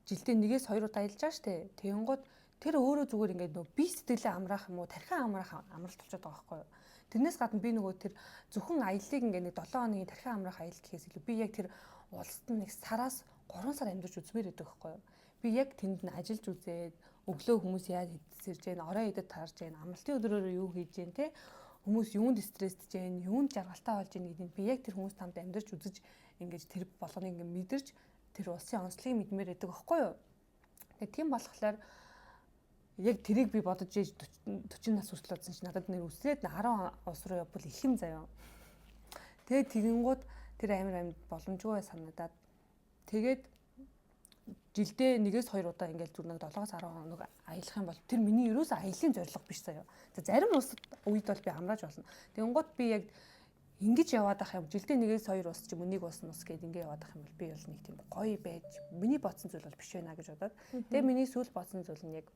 жилдээ нэгээс 2 удаа аялж байгаа штэ. Тэгэнгუთ тэр өөрөө зүгээр ингээд нөө би сэтгэлээ амраах юм уу тархиан амраах амралт болчиход байгаа байхгүй юу. Тэрнээс гадна би нөгөө тэр зөвхөн аяллыг ингээд нэг 7 хоногийн тархиан амраах аялал гэхээс илүү би яг тэр улсад нэг сараас 3 сар амьдарч үзмээр байдаг байхгүй юу. Би яг тэнд нь ажиллаж үзээд өглөө хүмүүс яаж хэдсэрж гэн, орой идэд таарж гэн, амралтын өдрөөрөө юу хийж гэн те хүмүүс юунд стресстэй гэн, юунд жаргалтай болж гэн гэдгийг би яг тэр хүмүүс тамд амьдарч үзэж ингэж тэр болгоныг ингэ мэдэрч тэр улсын онцлогийг мэдмээр байдаг байхгүй юу. Тэгээ тийм болохоор яг тэрийг би бодож ээж 40 нас хүртэл удсан чи надад нэр үсрээд 10 улс руу явбал их юм заяа. Тэгээ тэгэнгүүт тэр амир боломжгүй санагдаад тэгээд жилдээ 1-2 удаа ингээл зүр нэг 7-10 хоног аялах юм бол тэр миний ерөөсөө аялын зорилго биш заяа. Зарим улсад үед бол би амрааж болно. Тэгэнгүүт би яг ингэж яваад ах юм жилдээ 1-2 ус ч юм уу 1 ус гэдээ ингэ яваад ах юм бол би бол нэг тийм гоё байж миний бодсон зүйл бол биш байна гэж бодоод тэгээ миний сүүл бодсон зүйл нь яг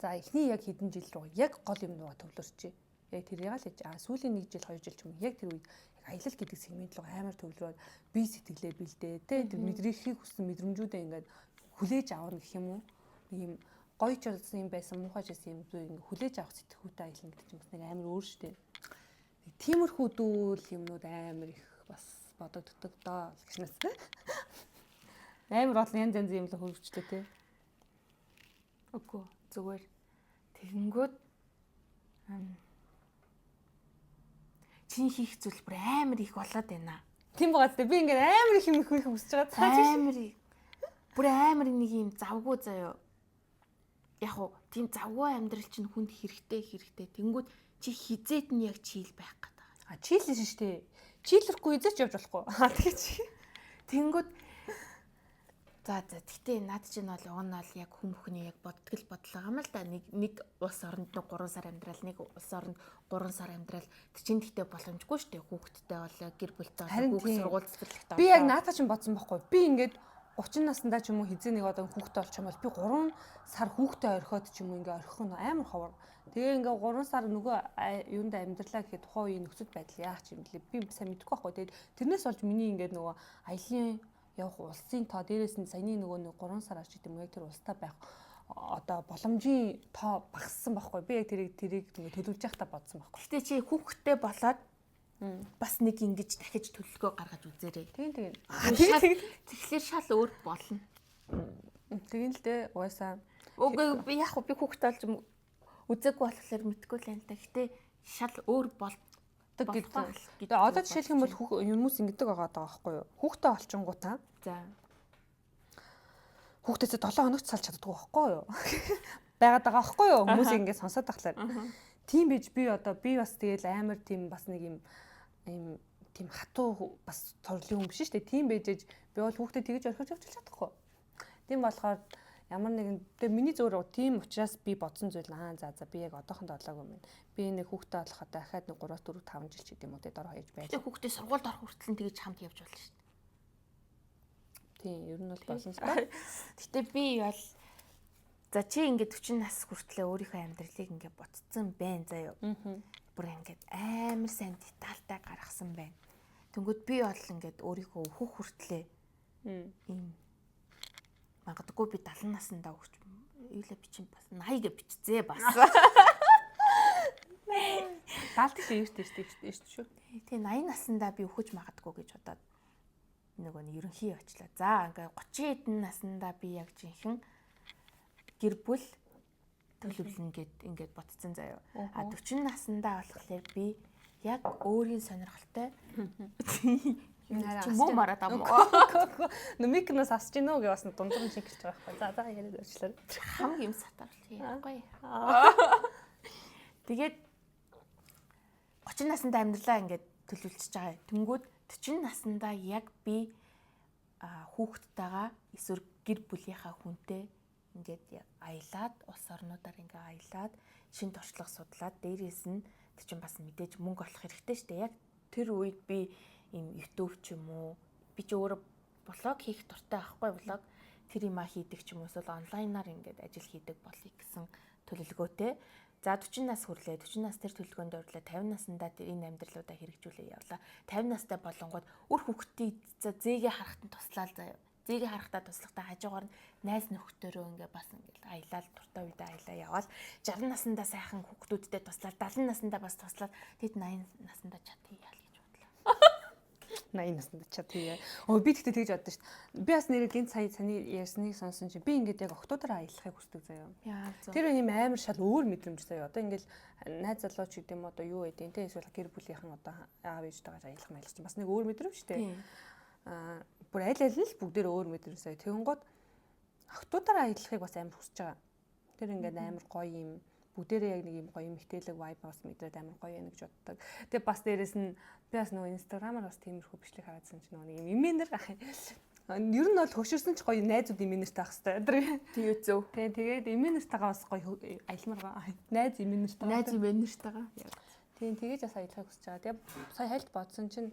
за эхний яг хэдэн жил рүү яг гол юм руу төвлөрчээ. Яг тэрийг л хийж сүүлийн 1 жил 2 жил ч юм уу яг тэр үед аялал гэдэг сегмент руу амар төвлөрөөд би сэтгэлээ бэлдээ тэ тэр мэдрээхийг хүссэн мэдрэмжүүдээ ингээд хүлээж авах гэх юм уу нэг юм гоё ч болсон юм байсан муухайч байсан юм зүй ингээд хүлээж авах сэтгхүүтэй аялал гэдэг чинь бас нэг амар өөр штэ. Тиймэрхүү дүүл юмнууд амар их бас бодогддог доо гэж нэстэй. Амар бол янз янз юм л хөвчтэй те. Үгүй зүгээр тэгэнгүүт чиний хийх зүйл бүр амар их болоод байна. Тийм байгаа зү би ингээд амар их юм хийх хүсэж байгаа цааш амар бүр амар нэг юм завгүй заяа. Яг уу тийм завгүй амьдрал чинь хүнд хэрэгтэй. Тэнгүүд чи хизээд нь яг чийл байх гэдэг. Чийлсэн шүү дээ. Чийлэхгүй эзэж явж болохгүй. Тэгээ чи. Тэнгүүд за тэгтээ над чинь бол уг нь бол яг хүн бүхний яг бодлого юм л да. Нэг улс оронд 3 сар амьдрал, нэг улс оронд 3 сар амьдрал. Чинь тэгтээ боломжгүй шүү дээ. Хүүхэдтэй бол гэр бүлтэй хүүхд сургууль цэцэрлэгтэй. Би яг наадаа чинь бодсон байхгүй. Би ингээд 30 наснда ч юм уу хизээ нэг одоо хүүхдтэй болчих юм бол би 3 сар хүүхдтэй орхиод ч юм уу ингээ орхих нь амар ховор. Тэгээ ингээ 3 сар нөгөө юунд амьдралаа гэхэд тухайн үеийн нөхцөл байдал яах юм блэ би сайн мэдэхгүй байхгүй. Тэгээд тэрнээс болж миний ингээ нөгөө аялын явах улсын тоо дээрээс нь саяны нөгөө 3 сар арч гэдэг юм яг тэр улстай байх одоо боломжийн тоо багассан байхгүй. Би яг тэрийг нөгөө төлөвлөж явахдаа бодсон байхгүй. Гэтэ чи хүүхдтэй болоод бас нэг ингэж дахиж төлөвлөгөө гаргаж үзээрэй. Тийм. Тэгэхээр шал өөр болно. Тийм л дээ угаасаа. Үгүй би яг би хүүхдтэй болж үзээгүй болохоор мэдгүй л юм да. Гэтэ шал өөр болдог гэдэг. Тэгээ одоо жишээлх юм бол хүмүүс ингэдэг байгаа байхгүй юу? Хүүхдтэй олчингуудаа. За. Хүүхдээсээ 7 хоногт салж чаддгүй байхгүй юу? Байгаад байгаа байхгүй юу? Хүмүүс ингэ сонсоод тахлаар. Тийм бич би бас тэгэл амар тийм бас нэг юм тийм хатуу бас торлын хүн биш шүү дээ. Тийм бэжэж би бол хүүхдэд тэгж орхиж явж чадахгүй. Тийм болохоор ямар нэгэн тэгээ миний зөвөр тийм учраас би бодсон зүйл за би яг одоохондоо олоогүй юм. Би нэг хүүхдэд олоход дахиад нэг 3 4 5 жил ч гэдэм үү дор хаяж байж. Тэгээ хүүхдээ сургуульд орох хүртэл нь тэгж хамт явж болно шүү дээ. Тийм ер нь бол болсон шүү дээ. Гэтэ би бол за чи ингээд 40 нас хүртлээр өөрийнхөө амьдралыг ингээд ботцсон байна заяа. Бүр ингээд амар сайн детальтай гаргасан байна. Тэнгүүд би бол ингээд өөрийнхөө өөхөх хүртлээр ийм магадгүй би 70 наснда өгч юулаа бичин бас 80 гэ бичзээ бас. 70 шүү шүү. Тэгээ 80 наснда би өгөж магадгүй гэж бодоод нөгөө нэг ерөнхий очлаа. За ингээд 30 эдэн наснда би яг жинхэнэ гэр бүл төлөвлөн ингээд ботцсон заяа. 40 наснда болохоор би яг өөрийн сонирхолтой муу мараад ам. Номикноос асч гинөө гэж бас дундуур нь шингэж байгаа байхгүй. За яриад өрчлөө. Хамаг юм сатаарлаа. Гоё. Тэгээд 30 наснда амьдралаа ингээд төлөвлөж байгаа. Тэнгүүд 40 наснда яг би хүүхдтэйгээ эсвэл гэр бүлийнхаа хүнтэй ингээд аялаад улс орнуудаар ингээ аялаад шин туршлага судлаад дээрээс нь тэр чинь бас мэдээж мөнгө олох хэрэгтэй шүү дээ. Яг тэр үед би ийм YouTube ч юм уу би ч өөрөө блог хийх дуртай байхгүй блог тэр юм хийдэг ч юм уу эсвэл онлайнаар ингээд ажил хийдэг болъё гэсэн төлөвлөгөөтэй. За 40 нас хүрлээ. 40 нас тэр төлөвлөгөөнд орлоо. 50 наснда энэ амьдралуудаа хэрэгжүүлээ явлаа. 50 настай болонгууд үр хүүхдийг зээгээ харахтан туслаа заяа. Зээгээ харахтаа туслахтаа хажуугаар нь найз нөхдөөрөө ингээ бас ингээл аялал дуртай үедээ аялаа яваал 60 наснда сайхан хүүхдүүдтэй туслаад 70 наснда бас туслаад тэд 80 наснда чадъя яа гэж бодлоо. 80 наснд чад тэгээ. Би тэгтээ тэгж боддоо шүү дээ. Би бас нэрээ гинт сая саний ярьсныг сонсон чинь би ингээд яг октоодороо аялахыг хүсдэг заяа. Тэр юм амар шал өөр мэдрэмж заяа. Одоо ингээд найз залуу ч гэдэм одоо юу байдیں۔ Тэ эсвэл гэр бүлийнхэн одоо аав ээжтэйгээ аялах маялах чинь бас нэг өөр мэдрэмж шүү дээ. Бүр аль аль нь л бүгдээр өөр мэдрэмж заяа. Тэгэнгүүт октоодороо аялахыг бас амар хүсэж байгаа. Тэр ингээд амар гоё юм. Бүгдээрээ яг нэг юм гоё мэтэлэг vibe бас мэдрээд амар гоё юм гэж боддог. Тэгээ бас дээрэс нь би бас нөгөө инстаграмаар бас тиймэрхүү бичлэг хараадсан чинь нөгөө нэг юм имэнэр ах. Ер нь бол хөшөрсөн ч гоё найзууд имэнэртэй ах хэвээр. Тэгээ зөв. Тэгээд имэнэртэйгээ бас гоё аялмаар байгаа. Найз имэнэртэйгээ. Тийм тэгэж бас аялахыг хүсэж байгаа. Тэгээ сая хальт бодсон чинь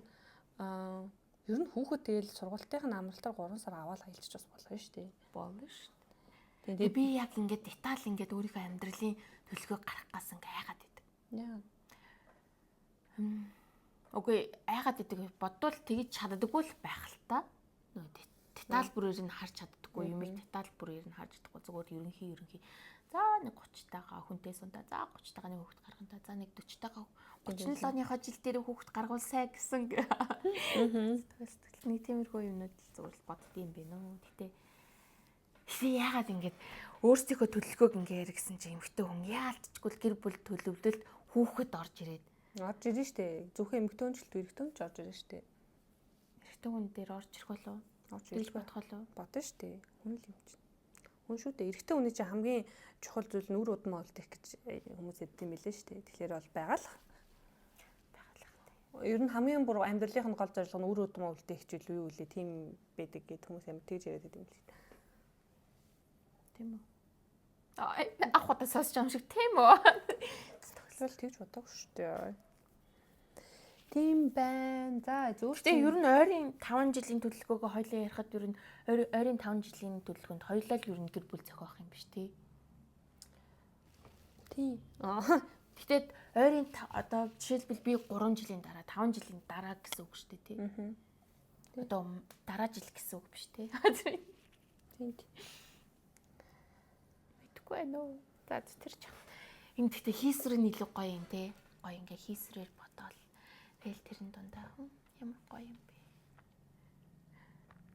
ер нь хүүхэд тэгэл сургалтынхаа амралтаар 3 сар аваад аялчих бас болно шүү дээ. Болно шүү. Тэгээ би яг ингээд деталь ингээд өөрийнхөө амьдралын төлөвлөгөө гаргах гэсэн ингээ айгаад идэг. Яа. Окей, айгаад идэг бодвол тэгж чаддаггүй л байх л та. Нөгөө деталь бүрээр нь харж чаддаггүй юм их деталь бүрээр нь харж чаддаггүй зүгээр ерөнхий. За нэг 30 тагаа хүнтэй сунда. За 30 тагаа нэг хүүхэд гаргана. За нэг 40 тагаа 37-ныхоо жил дээр хүүхэд гаргуулсаа гэсэн. Нэг тиймэрхүү юмнууд зүгээр л боддгийм бэ нөө. Гэтэ яагаад ингэж өөрсдийнхөө төлөвлөгөөг ингэ яригсан чи эмэгтэй хүн яалтчгүй гэр бүл төлөвлөлт хүүхэд орж ирээд ирнэ штэ. Зөвхөн эмэгтэй хүн ч эрэгтэй хүн ч орж ирнэ штэ. Эрэгтэй хүн дээр орж ирэх болов? Орж ирж бодох болов? Бодно штэ. Хүн л юм чинь. Хүн шүү дээ. Эрэгтэй хүний чинь хамгийн чухал зүйл нь үр удмаа үлдэх гэж хүмүүс хэлдэг юм билээ штэ. Тэгэхээр бол байгалах. Ер нь хамгийн бүр амьдралынх нь гол зорилго нь үр удмаа үлдэх хичээл үү үлээ тийм байдаг гэд хүмүүс амар тэгж яриад байдаг юм л. Тийм үү? Ах удаа сонсч юм шиг тийм үү? Тоглол тэгж бодоагүй шүү дээ. Тийм байна. За зөвхөн ер нь ойрын 5 жилийн төлөвлөгөөгөө хоёлаа ярихад ер нь ойрын 5 жилийн төлөвлөгөөнд хоёлаа л ер нь гэр бүл зохиох юм биш тий. Тийм. Гэхдээ ойрын одоо жишээлбэл би 3 жилийн дараа 5 жилийн дараа гэсэн үг шүү дээ тий. Одоо дараа жил гэсэн үг биш тий. Тийм. Нөө. За тэр ч. Энд гэхдээ хийсвэр нь илүү гоё юм те. Гоё ингээ хийсвэрээр бодоол. Тэгэл тэрэн дундаа ямар гоё юм бэ.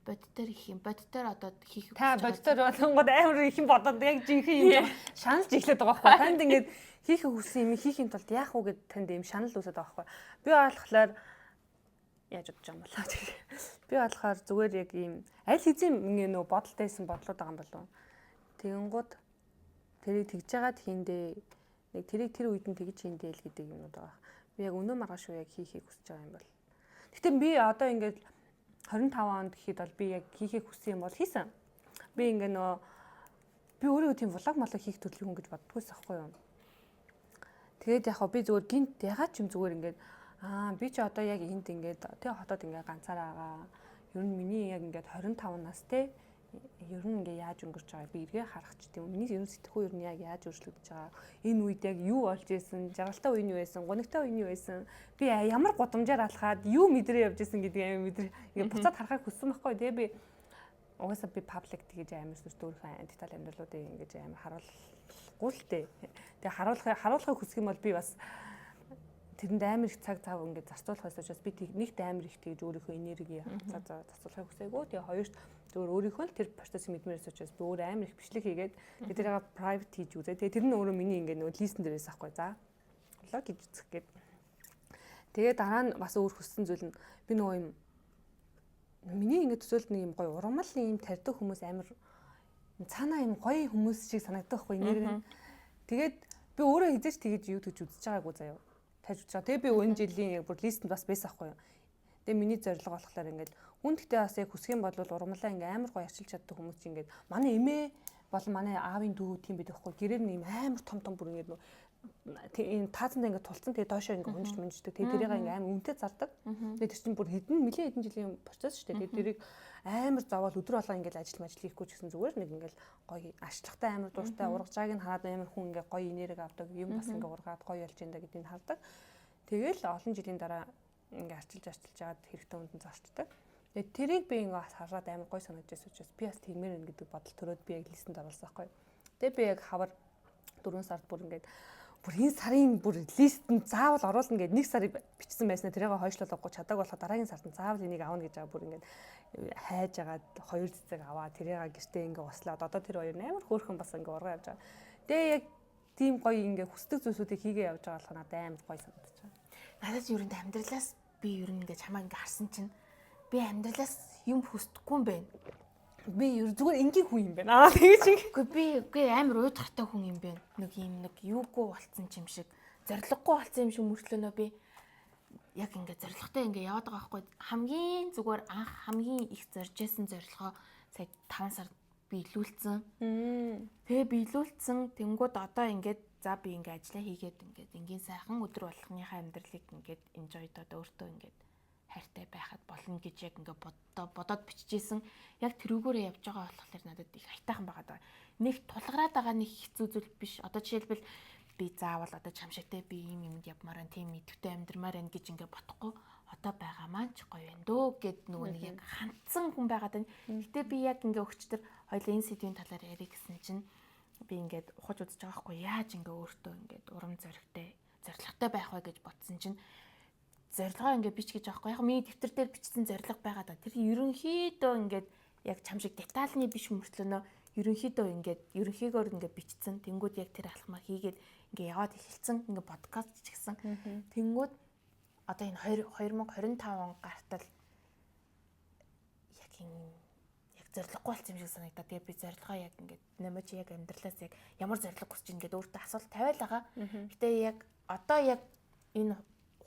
Бодтоор их юм. Бодтоор одоо хийх. Та бодтоор болгонгод амар их юм бодоод яг жинхэнэ юм шаналж эхлэдэг байгаа байхгүй. Танд ингээд хийх хүссэн юм хийхийн тулд яах вэ гэд танд юм шанал үүсээд байгаа байхгүй. Би болохоор яаж бодож байгаа юм болоо. Би болохоор зүгээр яг ийм аль хэзээ нөө бодолтойсэн бодлоод байгаа юм болов. Тэгэнгუთ тэрийг тэгж жагаад хийндээ нэг тэрийг тэр үед нь тэгж хийндээ л гэдэг юмуд байгаа. Би яг өнөө маргааш уу яг хийхийг хүсэж байгаа юм бол. Гэтэ би одоо ингээд 25 онд гэхэд бол би яг хийхийг хүссэн юм бол хийсэн. Би ингээ нөө би өөрөө тийм влог малыг хийх төрлийн хүн гэж боддгоос аахгүй юу. Тэгээд яг би зүгээр гинт ягаад ч юм зүгээр ингээд би ч одоо яг энд ингээд тэг хотод ингээ ганцаараа байгаа. Ер нь миний яг ингээд 25 нас те ер нь ингээ яаж өнгөрч байгааг би эргээ харах ч тийм. Миний ер нь сэтгхүү ер нь яг яаж өөрчлөгдөж байгаа. Энэ үед яг юу болж исэн, жаргалтай үе нь юу байсан, гонигтай үе нь юу байсан. Би ямар гудамжаар алхаад юу мэдрээ явж исэн гэдэг амар мэдрээ. Ингээ буцаад харахыг хүссэн байхгүй. Тэгээ би угаасаа би паблик тэгэж амар сүрт өөрийнхөө деталь амьдралуудыг ингээ амар харуулахгүй л дээ. Тэгээ харуулахыг хүсэх юм бол би бас тэрэнд амар их цаг цав ингээд зарцуулахаас учраас би нэгт амар их тэгж өөрийнхөө энерги зарцуулахыг хүсээгүй. Тэгээ хоёрт зөвөр өөрийнхөө л тэр процессыг мэдмээрээс учраас би өөр амар их бичлэг хийгээд тэгээ тэрийг private хийж үзээ. Тэгээ тэр нь өөрөө миний ингээд нөгөө листен дээрээс авахгүй за. Лог гэж үзэх гээд. Тэгээ дараа нь бас өөр хүссэн зүйл нь би нөгөө юм миний ингээд төсөөлт нэг юм гоё ургамал юм тарьдаг хүмүүс амар цаанаа юм гоё хүмүүс шиг санагдах байхгүй энерги. Тэгээд би өөрөө хизээч тэгэж юу гэж үзэж байгаагүй заяа. Тарьж үзэж байгаа. Тэгээ би өн жилийн яг бүр листэнд бас байсан байхгүй юу. Тэгээ миний зорилго болохоор ингээд хүн гэхдээ бас яг хүсэх юм бол ургамлаа ингээ амар гоё арчилж чаддаг хүмүүс чинь ингээд манай эмээ болон манай аавын дүү тийм байдаг байхгүй. Гэрээр нь юм амар том бүр ингээд энэ таацанд ингээ тулцсан тэгээ доошоо ингээ унжиж мунждаг. Тэгээ тэрийг ингээ амар үнэтэй зардаг. Тэгээ тэр чинь бүр хэдэн жилийн процесс шүү дээ. Тэгээ тэрийг амар зовоол өдөр болгоо ингээ ажил хийхгүй ч гэсэн зүгээр нэг ингээ гоё ашиглагтай амар дуртай ургажааг нь хараад амар хүн ингээ гоё энерги авдаг. Юм бас ингээ ургаад гоё болж энэ гэдгийг хардаг. Тэгээл олон жилийн дараа ингээ арчилж жаад хэрэгтэй хүнд зарчдаг. Тэгээ тэрийг би ингээ хараад амар гоё санагдаж учраас би бас тиймэр нэг гэдэг бодол төрөөд би яг листэнд оруулсан байхгүй. Тэгээ би яг хавар 4 сард бүр ингээд бүр энэ сарын бүр листэнд заавал оруулна гэд нэг сар бичсэн байснаа тэрийг хойшлуулахгүй чадаагүй болохоо дараагийн сард заавал энийг аавна гэж байгаа бүр ингээд хайж агаад 2 цэцэг аваа тэрийг гэртээ ингээд услаад одоо тэр хоёр амар хөөрхөн бас ингээд ургаа явж байгаа. Тэгээ яг тийм гоё ингээд хүсдэг зүйлсүүдийг хийгээ явж байгаа болох надад амар гоё санагдаж байна. Надад ер нь амьдралаас би ер нь ингээд чамаа ингээд харсан чинь би амьдралаас юм хүсдэггүй юм байна. Би ер зүгээр энгийн хүн юм байна. Тэгээ чи. Би амар уйдгартай хүн юм байна. Нэг юм нэг юугүй болцсон юм шиг, зориггүй болцсон юм шиг мөртлөнөө би яг ингээд зоригтой ингээд яваад байгаа байхгүй. Хамгийн зүгээр анх хамгийн их зорж исэн зорилгоо сая 5 сард би илүүлсэн. Тэгээ би илүүлсэн. Тэнгүүд одоо ингээд за би ингээд ажиллаа хийгээд ингээд энгийн сайхан өдөр болгоныхаа амьдралыг ингээд enjoy-дод өөртөө ингээд хайртай байхад болно гэж яг ингээд бодоод бичижсэн. Яг тэрүүгээрээ явж байгаа болохоор надад их хайтайхан байгаа даа. Нэг тулгараад байгаа нэг хэцүү зүйл биш. Одоо жишээлбэл би заавал одоо чамшигтай би юм явмаар ан тийм идэвхтэй амьдрмаар ан гэж ингээд бодохгүй. Одоо байгаа маань ч гоё байна дөө гэд нөгөө нэг яг хандсан хүн байгаад байна. Гэтэ би яг ингээд өгчтөр хоёлаа энэ сэдвийн талаар ярих гэсэн чинь би ингээд ухаж үзэж байгаа хгүй яаж ингээ өөртөө ингээд урам зоригтой байх вэ гэж бодсон чинь зорилгоо ингээ бич гэж байгаа хгүй яг миний дэвтэр дээр бичсэн зорилго байгаа да тэр ерөнхийдөө ингээд яг чам шиг детальны биш мөртлөнөө ерөнхийдөө ингээд ерөнхийгөөр ингээ бичсэн тэнгууд яг тэр алхмаа хийгээд ингээ яваад эхэлсэн ингээ подкаст ч гэсэн тэнгууд одоо энэ 2025 он гартал яг энэ зориггүй болсон юм шиг санагдаа. Тэгээ би зорилгоо яг ингээд нэмэж яг амьдралаас яг ямар зорилго хүсэж ин гэдэг өөртөө асуулт тавиал байгаа. Гэтэ яг одоо яг энэ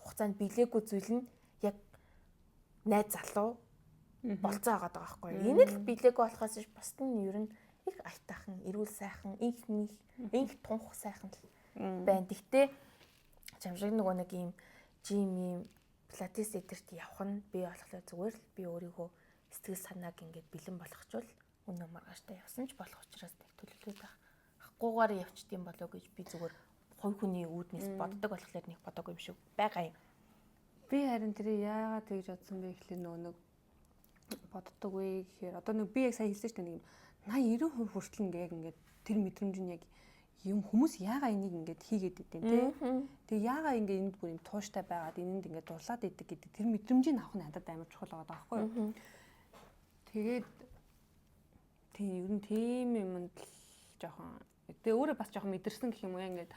хугацаанд билээгүй зүйл нь яг найз залуу болцоо байгаа даа байхгүй. Энэ л билээгүй болохоос биш бусд нь ер нь их аятайхан, эрүүл сайхан, инх тунх сайхан байна. Гэтэ чамшиг нөгөө нэг юм жим пилатес эдэрт явах нь би болохоор зүгээр л би өөрийгөө сэтгэл санааг ингээд бэлэн болгочвол өнөө маргааштай явсан ч болох учраас нэг төлөвлөд байх. Ахгүйгээр явчдсан болоо гэж би зүгээр хувь хүний үүднээс боддог болохоор нэг бодоогүй юм шиг байгаа юм. Би харин тэр яагаад тэгж бодсон бэ гэхлээр нэг боддог вэ гэхээр одоо нэг би яг сая хэлсэн шүү дээ нэг 80-90% хүртэл ингээд тэр мэдрэмж нь яг юм хүмүүс яагаад энийг ингээд хийгээд идэв те. Тэгээ яагаад ингээд энд бүр юм тууштай байгаад энэнд ингээд дурлаад идэг гэдэг тэр мэдрэмжийг авах нь надад амар чухал байгаа байхгүй юу. Тэгээд тийм ер нь тийм юмд л жоохон тэгээ өөрөө бас жоохон мэдэрсэн гэх юм уу ингээд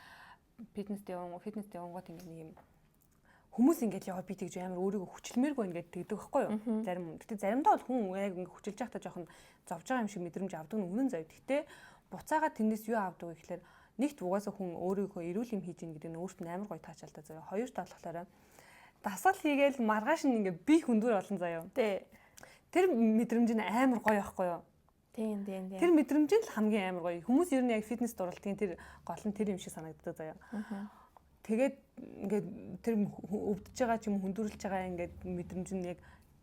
фитнес явангууд ингээд нэг юм хүмүүс ингээд яваа би тэгж амар өөрийгөө хүчлэмээргүй ингээд тэгдэг байхгүй юу зарим. Гэтэ заримдаа бол хүн яг ингээд хүчилж байхдаа жоохон зовж байгаа юм шиг мэдрэмж авдаг нь үнэн зав. Гэтэ буцаагаад тэндээс юу авдаг вэ гэхээр нэгт угаасаа хүн өөрийнхөө эрүүл юм хийж ийн гэдэг нь өөрт нь амар гоё таачаалтай заяа. Хоёр тал болохоор дасгал хийгээл маргааш нь ингээд би хүндүр олон заяа. Тэ тэр мэдрэмж нь амар гоё байхгүй юу? Тийм. Тэр мэдрэмж нь л хамгийн амар гоё. Хүмүүс ер нь яг фитнес дурлалтын тэр гол нь тэр юм шиг санагддаг заяа. Тэгээд ингээд тэр өвдөж байгаа ч юм хүндүрлж байгаа ингээд мэдрэмж нь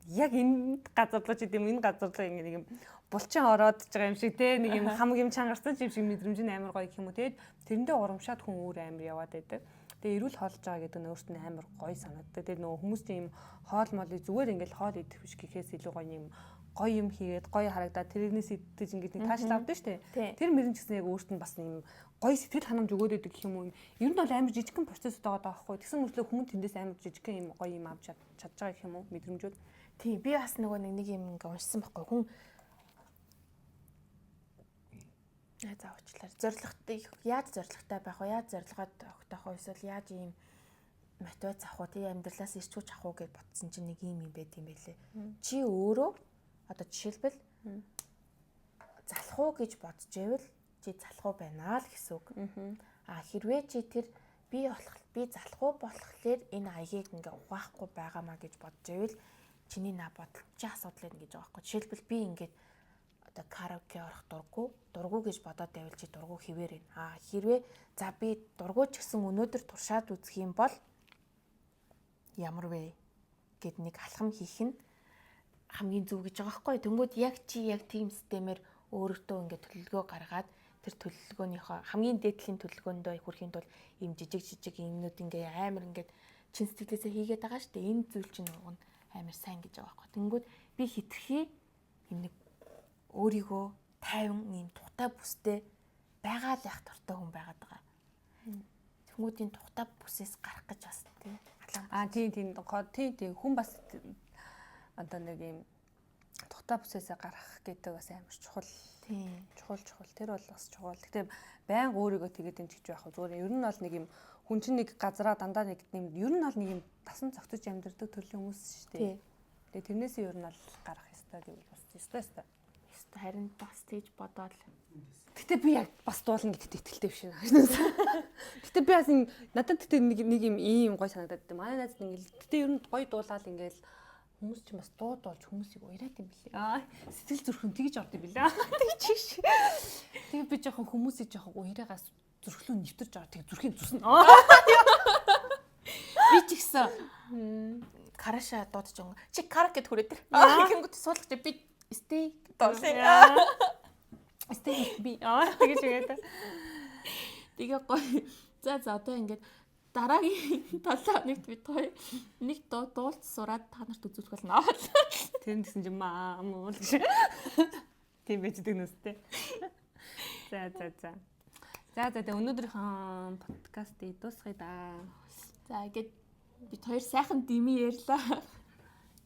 яг энэ газар руу ч гэдэм энэ газар руу ингээд нэг юм булчин ороод байгаа юм шиг те нэг юм хамаг юм чангарсан юм шиг мэдрэмж нь амар гоё гэх юм уу. Тэгээд тэрэндээ урамшаад хүн өөр амар яваад байдаг. Тэгээ эрүүл хоолж байгаа гэдэг нь өөрт нь амар гоё санагддаг. Тэгээ нөгөө хүмүүс тийм хоол молыг зүгээр ингээд хоол идэх биш гэхээс илүү гоё юм хийгээд гоё харагдаад тэрнээс идэж ингээд нэг таашаал авдаг шүү дээ. Тэр мөрөн ч гэсэн яг өөрт нь бас нэг гоё сэтгэл ханамж өгөөд идэг гэх юм уу. Ер нь бол амар жижигхэн процессуд байгаа байхгүй. Тэгсэн мөртлөө хүмүүс тэндээс амар жижигхэн юм гоё юм авч чадж байгаа гэх юм уу мэдрэмжүүд. Тийм би бас нөгөө нэг юм ингээд уншсан байхгүй хүн заавчлаар зоригтой яаж зоригтой байх вэ? Яаж зорилгоод огтойх вэ? Эсвэл яаж ийм мотивац авах вэ? Тийм амьдралаас ирч хүч авах уу гэж бодсон чинь нэг юм байт юм байлээ. Чи өөрөө одоо жишээлбэл залах уу гэж бодож байвал чи залах уу байна л гэсэн үг. Хэрвээ чи тэр би залах уу болохоор энэ аягийг ингээ ухаахгүй байгаамаа гэж бодож байвал чиний бодол чи асуудал байна гэж байгаа байхгүй. Жишээлбэл би ингээд одоо караоке орох дургу гэж бодоод байвал чи дургу хിവэр байна. Хэрвээ за би дургу ч гэсэн өнөөдөр туршаад үзэх юм бол ямар вэ гэд нэг алхам хийх нь хамгийн зөв гэж байгаа байхгүй. Тэнгүүд яг чи яг тийм системээр өөртөө ингээд төлөвлөгөө гаргаад тэр төлөвлөгөөнийхөө хамгийн дээдлийн төлөвлөгөөндөө хүрэхийн тулд ийм жижиг юмнууд ингээ амар ингээд чин сэтгэлээсээ хийгээд байгаа шүү дээ. Энэ зүйл чинь уг нь амар сайн гэж байгаа байхгүй. Тэнгүүд би хитрхи юм нэг өөрийгөө тайван ийм тутай бүстэй байгаа л яах дуртай хүн байгаад байгаа. Тэнгүүдийн тухтай бүсээс гарах гэж бас тий. Тийм хүн бас одоо нэг юм тухтай бүсээсээ гарах гэдэг бас амар чухал. Тийм. Чухал. Тэр бол бас чухал. Гэтэ байнга өөрийгөө тэгээд энэ гэж байх. Зүгээр ер нь бол нэг юм хүн чинь нэг газараа дандаа нэг юм ер нь бол нэг юм тасан зогцож амьдардаг төрлийн хүмүүс шүү дээ. Тэгээд тэрнээсээ ер нь бол гарах ёстой гэвэл бас ёстой. Харин бас тийж бодоод. Гэтэ би яг бас дуулна гэдэгт итгэлтэй биш юм. Гэтэ би бас надад гэтэ нэг юм ийм гой санагдаад байна. Манай найз ингээл гэтэ ер нь гой дуулаад ингээл хүмүүс ч бас дуудуулж хүмүүсийг уяраад юм билээ. Сэтгэл зүрхэн тэгж орд юм билээ. Тэгж чиш. Тэгээ би жоохон хүмүүсийг жоохон уяраагаас зүрхлөө нэвтэрж аваад тэг зүрхийн зүснэ. Би ч ихсэн караша дуудаж байгаа. Чи карак гэд хүрээ тэр. Гингүүт суулгач би стей дуулсан. Стей би тэгэж үгээд. Тэгээ гоё. За одоо ингээд дараагийн 7 хоногт бид хоёр нэг дуулц сураад та нарт үзүүлэх болно. Тэр нь гэсэн чинь муу л гэж. Тийм байждаг нүстэй. За тэгээ өнөөдрийнхөө подкастыг дуусгая да. За ингээд бид хоёр сайхан дими ярьлаа.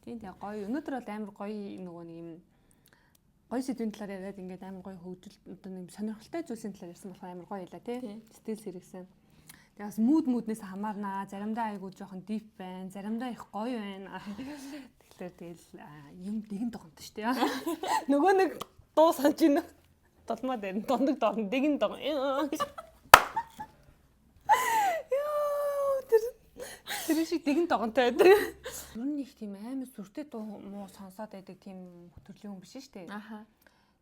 Тийм гоё. Өнөөдөр бол амар гоё нөгөө нэг юм гоё сэдвийн талаар яриад ингээд амар гоё хөгжил одоо нэг сонирхолтой зүйлсийн талаар ярьсан болохоор амар гоё байлаа тий. Сэтгэл сэргсэн. Тэгээ бас мүүднээс хамаарнаа. Заримдаа айгуу жоохон deep байна. Заримдаа их гоё байна. Тэгэхээр тэгэл юм дэгэн догонт шүү дээ. Нөгөө нэг дуу санаж ийн. Толмоо дээр дундаг догон дэгэн догон. Тэр шиг дэгэн догонтой байдаг. Ер нь их тийм амар сүртэй дуу муу сонсоод байдаг тийм төрлийн хүн биш шүү дээ.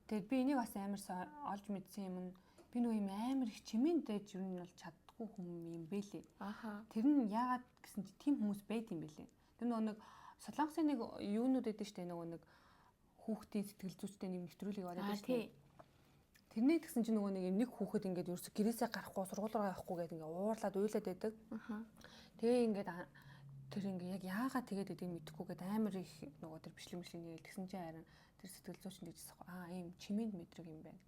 Тэгээд би энийг бас амар олж мэдсэн юм. Би нөгөө юм амар их чимээн дэж ер нь бол чаддаггүй хүн юм бэлээ. Тэр нь яагаад гэсэн чи тийм хүмүүс байд юм бэлээ. Тэр нөгөө нэг солонгосын нэг юунууд байдаг шүү дээ. Нөгөө нэг хүүхдийн сэтгэл зүйчтэй нэг нэвтрүүлэг яваад байдаг шүү дээ. Тэрний гэсэн чи нөгөө нэг хүүхэд ингээд ерөөсө гэрээсээ гарахгүй сургуулиураа явахгүй гэдэг ингээд уурлаад уйлаад байдаг. Тэгээ ингээд тэр ингээд яг яагаад тэгээд гэдгийг мэдэхгүйгээд амар их нөгөө тэр бичлэг тэгсэн чи харин тэр сэтгэл зүйч нь гэжсэн ийм чимээнд мэдрэг юм байна.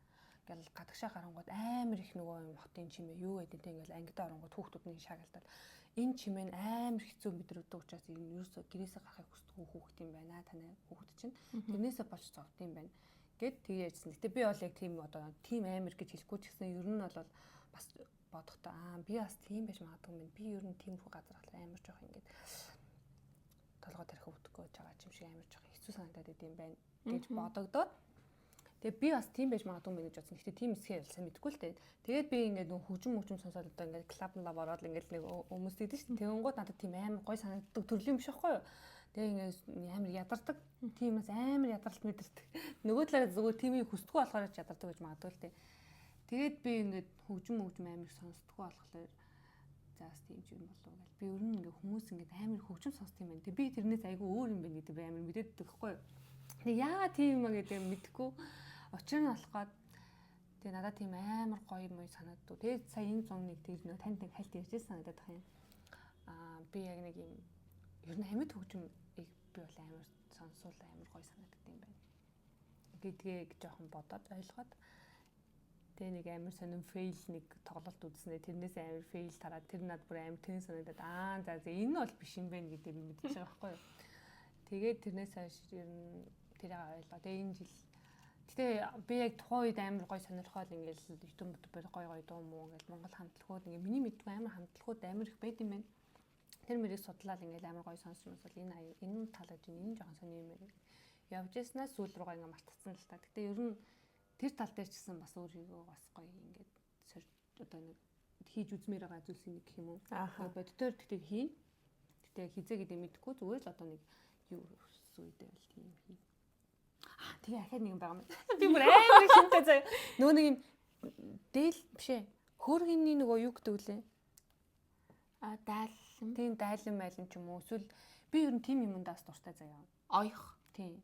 Ингээл гадагшаа гарангууд амар их нөгөө юм хотын чимээ юу гэдэг те ингээл ангидаа орнгууд хүүхдүүдний шагалдал энэ чимээ нь амар хэцүү мэдрэгдэг учраас энэ ерөөсө гэрээсээ гарахыг хүсдэг хүүхэд юм байна таны хүүхэд чинь тэрнээсээ болж зовд юм байна гэд тэгээ ярьсан. Гэтэ би бол яг тийм одоо тийм амар гэж хэлэхгүй ч гэсэн ер нь бол бас бодохдоо би бас тийм байж магадгүй юм. Би ер нь тийм хүү газар хахлаа амар жоох ингээд толгой тарих өвдөггүй байгаа юм шиг амар жоох хэцүү санагдаад идэм байна гэж бодогдоод тэгээ би бас тийм байж магадгүй юм гэж бодсон. Гэтэ тийм эсхийг сайн мэдэхгүй л дээ. Тэгээд би ингээд нөх хөгжим сонсоод одоо ингээд клаб лав ороод ингээд нэг хүмүүс идэв шүү дээ. Тэгэнгүүт надад тийм амар гой санагддаг төрлийн биш байхгүй юу? Тэгээ ингээд амар ядардаг. Тийм бас амар ядралт мэдэрдэг. Нөгөө талаараа зүгээр тиймийг хүсдэггүй болохоор ч ядардаг гэж магадгүй л дээ. Тэгээд би ингээд хөгжим амар сонсдоггүй болохоор заас тийм ч юм болов уу гэл. Би ер нь ингээд хүмүүс ингээд амар хөгжим сонсд юм байна. Тэг би тэрнээс айгүй өөр юм байна гэдэг би амар мэдээддэг байхгүй юу? Тэг яагаад тийм юм гэдэг мэдэхгүй. Учир нь болоход тэг надад тийм амар гоё юм санагдав. Тэгээд сая энэ 101 тэгж нөө танд хальт ярьжсэн санагдаад байна. Би яг нэг юм ер нь амьд хөгжмийг би бол амар сонсвол амар гоё санагддаг юм байна. Гэдгийг жоохон бодоод ойлгоод тэгээ нэг амар сонирн фейл нэг тоглолт үзснээр тэрнээс амар фейл тараад тэр над бүр амар тэн санагдаад за энэ бол биш юм байна гэдэг нь мэдчихэж байгаа байхгүй юу. Тэгээд тэрнээс хойш ер нь тэрийг ойлгоо. Тэгээ энэ жил гэтээ би яг тухайн үед амар гоё сонирхоод ингээл YouTube гоё дуу муу ингээл Монгол хамтлагууд ингээ миний мэдгүй амар хамтлагууд амар их байд юм байна. Тэр мөрийг судлаад ингээл амар гоё сонссон бол энэ тал гэж энэ жоохон сони юм байна. Явж яснаас сүүл рүүгээ ингээ мартцсан л та. Гэтээ ер нь тэр тал дээр ч гэсэн бас өөрийгөө бас гоё ингээд одоо нэг хийж үзмээр байгаа зүйлсийн нэг гэх юм уу. Боддоор тэгтээ хийн. Тэгтээ хизээ гэдэг мэдэхгүй зүгээр л одоо нэг юу үедээ бол тийм хий. Тэгээ ахаад нэг юм байгаа юм. Би бүр амар хинтэй заяа. Нөгөө нэг юм дээл биш ээ. Хөөргөний нөгөө юу гэдэг үлээ? Дайлан. Тийм дайлан майлан ч юм уу. Эсвэл би ер нь тийм юмдаас дуртай заяа. Ойх. Тийм.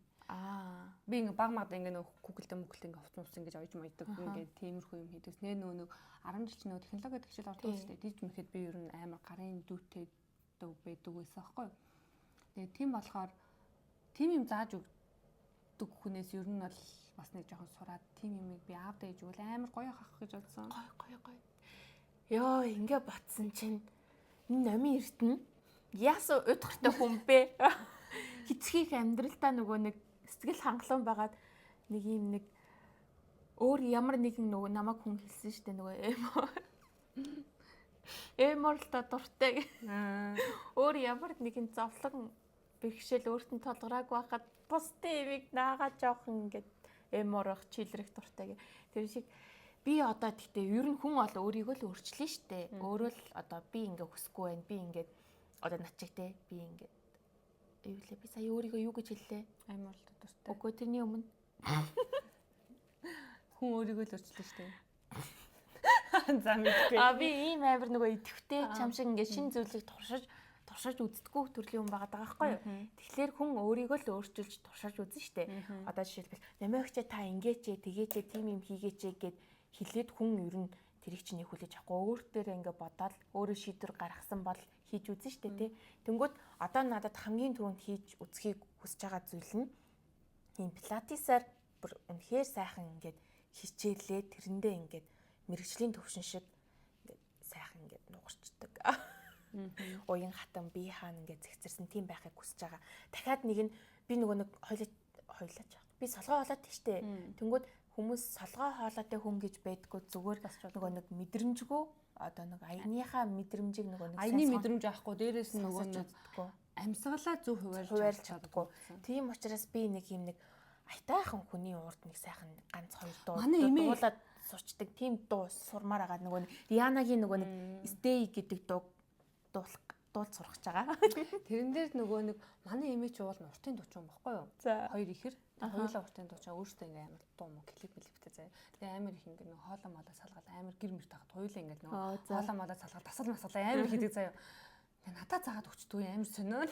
Би ингээ баг маад ингээ нөх Google-тэй ингээ авцсан ингэж ойж маядаг ингээ тиймэрхүү юм хийдэгс. Нөгөө 10 жил ч нөгөө технологи гэдэг чил ордог шүү дээ. Диж мэхэд би ер нь амар гарын дүүтэй дөв байдаг байсан аахгүй. Тэгээ тийм болохоор тийм юм зааж өгдөг хүнээс ер нь бол бас нэг жоохон сураад тийм юмыг би аавдаа хийж өгвөл амар гоё хах гэж бодсон. Гоё. Ёо ингээ батсан чинь энэ номын эрдэнэ яасан удахтай хүн бэ? Хицхийх амьдралдаа нөгөө нэг сэтгэл хангалуун байгаад нэг юм нэг өөр ямар нэгэн нөгөө намайг хүн хэлсэн шүү дээ нөгөө эморлта дуртай. Өөр ямар нэгэн зовлон бэрхшээл өөртөө толгорааг байхад бусдын эвийг наагаад жоохон ингээд эморох чилрэх дуртай. Тэр шиг би одоо тэгтээ ер нь хүн ол өөрийгөө л өөрчлөн штэ. Өөрөө л одоо би ингээ хүсэхгүй байна. Би ингээд одоо над чиг те би ингээд юу лээ би сая өөрийгөө юу гэж хэллээ? Эморлта дуртай. Үгүй тэрний өмнө хүн өөрийгөө л өөрчлөн штэ. За мэдгүй. Би ийм амар нөгөө идэвхтэй чам шиг ингээ шин зүйлийг туршиж үздэггүй төрлийн хүн байгаа байхгүй юу? Тэгэхээр хүн өөрийгөө л өөрчилж туршиж үзнэ штэ. Одоо жишээлбэл намайгч та ингээч тэгээч тийм юм хийгээч гэд хэлээд хүн ер нь тэрийг чинь хүлээж авахгүй өөр дээр ингээ бодоод өөрөө шийдвэр гаргасан бол хийж үзнэ штэ тий. Тэнгүүд одоо надад хамгийн түрүүнд хийж үзхийг хүсэж байгаа зүйл нь ийм пилатесаар бүр үнэхээр сайхан ингээд хичээлээ тэрэндээ ингээд мэрэгжлийн төвшин шиг ингээд сайхан ингээд нугарчдаг. Уян хатан бие хаана ингээд зэгцэрсэн тийм байхыг хүсэж байгаа. Дахиад нэг нь би нөгөө нэг хойлооч. Би солгоо хоолоод тийштэй. Тэнгүүд хүмүүс солгоо хоолоотой хүн гэж байдгүй зүгээр нөгөө нэг мэдрэмжгүй одоо нэг аяныхаа мэдрэмжийг нөгөө нэг аяны мэдрэмж авахгүй дээрээс нь нөгөө нэг амьсгалаа зөв хуваарлж чаддаггүй. Тийм учраас би нэг юм нэг айтайхан хүний урд нэг сайхан ганц хоёр дуу дуулаад сурчдаг тийм дуу сурмаар байгаа нөгөө Рианагийн нөгөө нэг Stay гэдэг дуулж сурах гэж байгаа. Тэрэн дээр нөгөө нэг манай эмээч уул нь уртын дуучин байхгүй юу? Хоёр ихэр хоёулаа уртын дуучаа өөртөө ингээм амар дуу мө клип битээ заяа. Тэгээ амар их ингээ нөгөө хоолоо молоо салгаад амар гэр мэр тахад хоёулаа ингээ нөгөө хоолоо молоо салгаад тасал масгалаа амар хийдэг заяа. Надад заагаад өчтдөө амар сонио.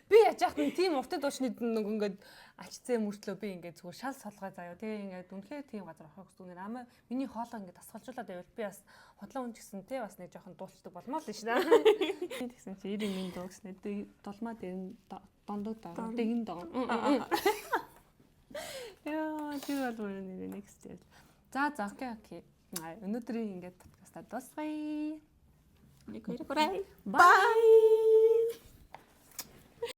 Би яаж яах вэ? Тийм уртын дуучны нөгөө ингээд альцээ мөртлөө би ингээд зүгээр шал солгоо заяа. Тэгээ ингээд үнэхээр тийм газар орохоо гэсэн үг. Амаа миний хоолоо ингээд тасгалжуулаад байвал би бас хотлоо хүн ч гэсэн тий бас нэг жоохон дуулцдаг болмоо л шүү дээ. Тэгсэн чи 90 минут дуугснаа дулмаа дээр нь дондоо дэгэн доо. Яа тэр бол нэр next year. За окей. Өнөөдрийн ингээд подкастаа дуусгая. Bye.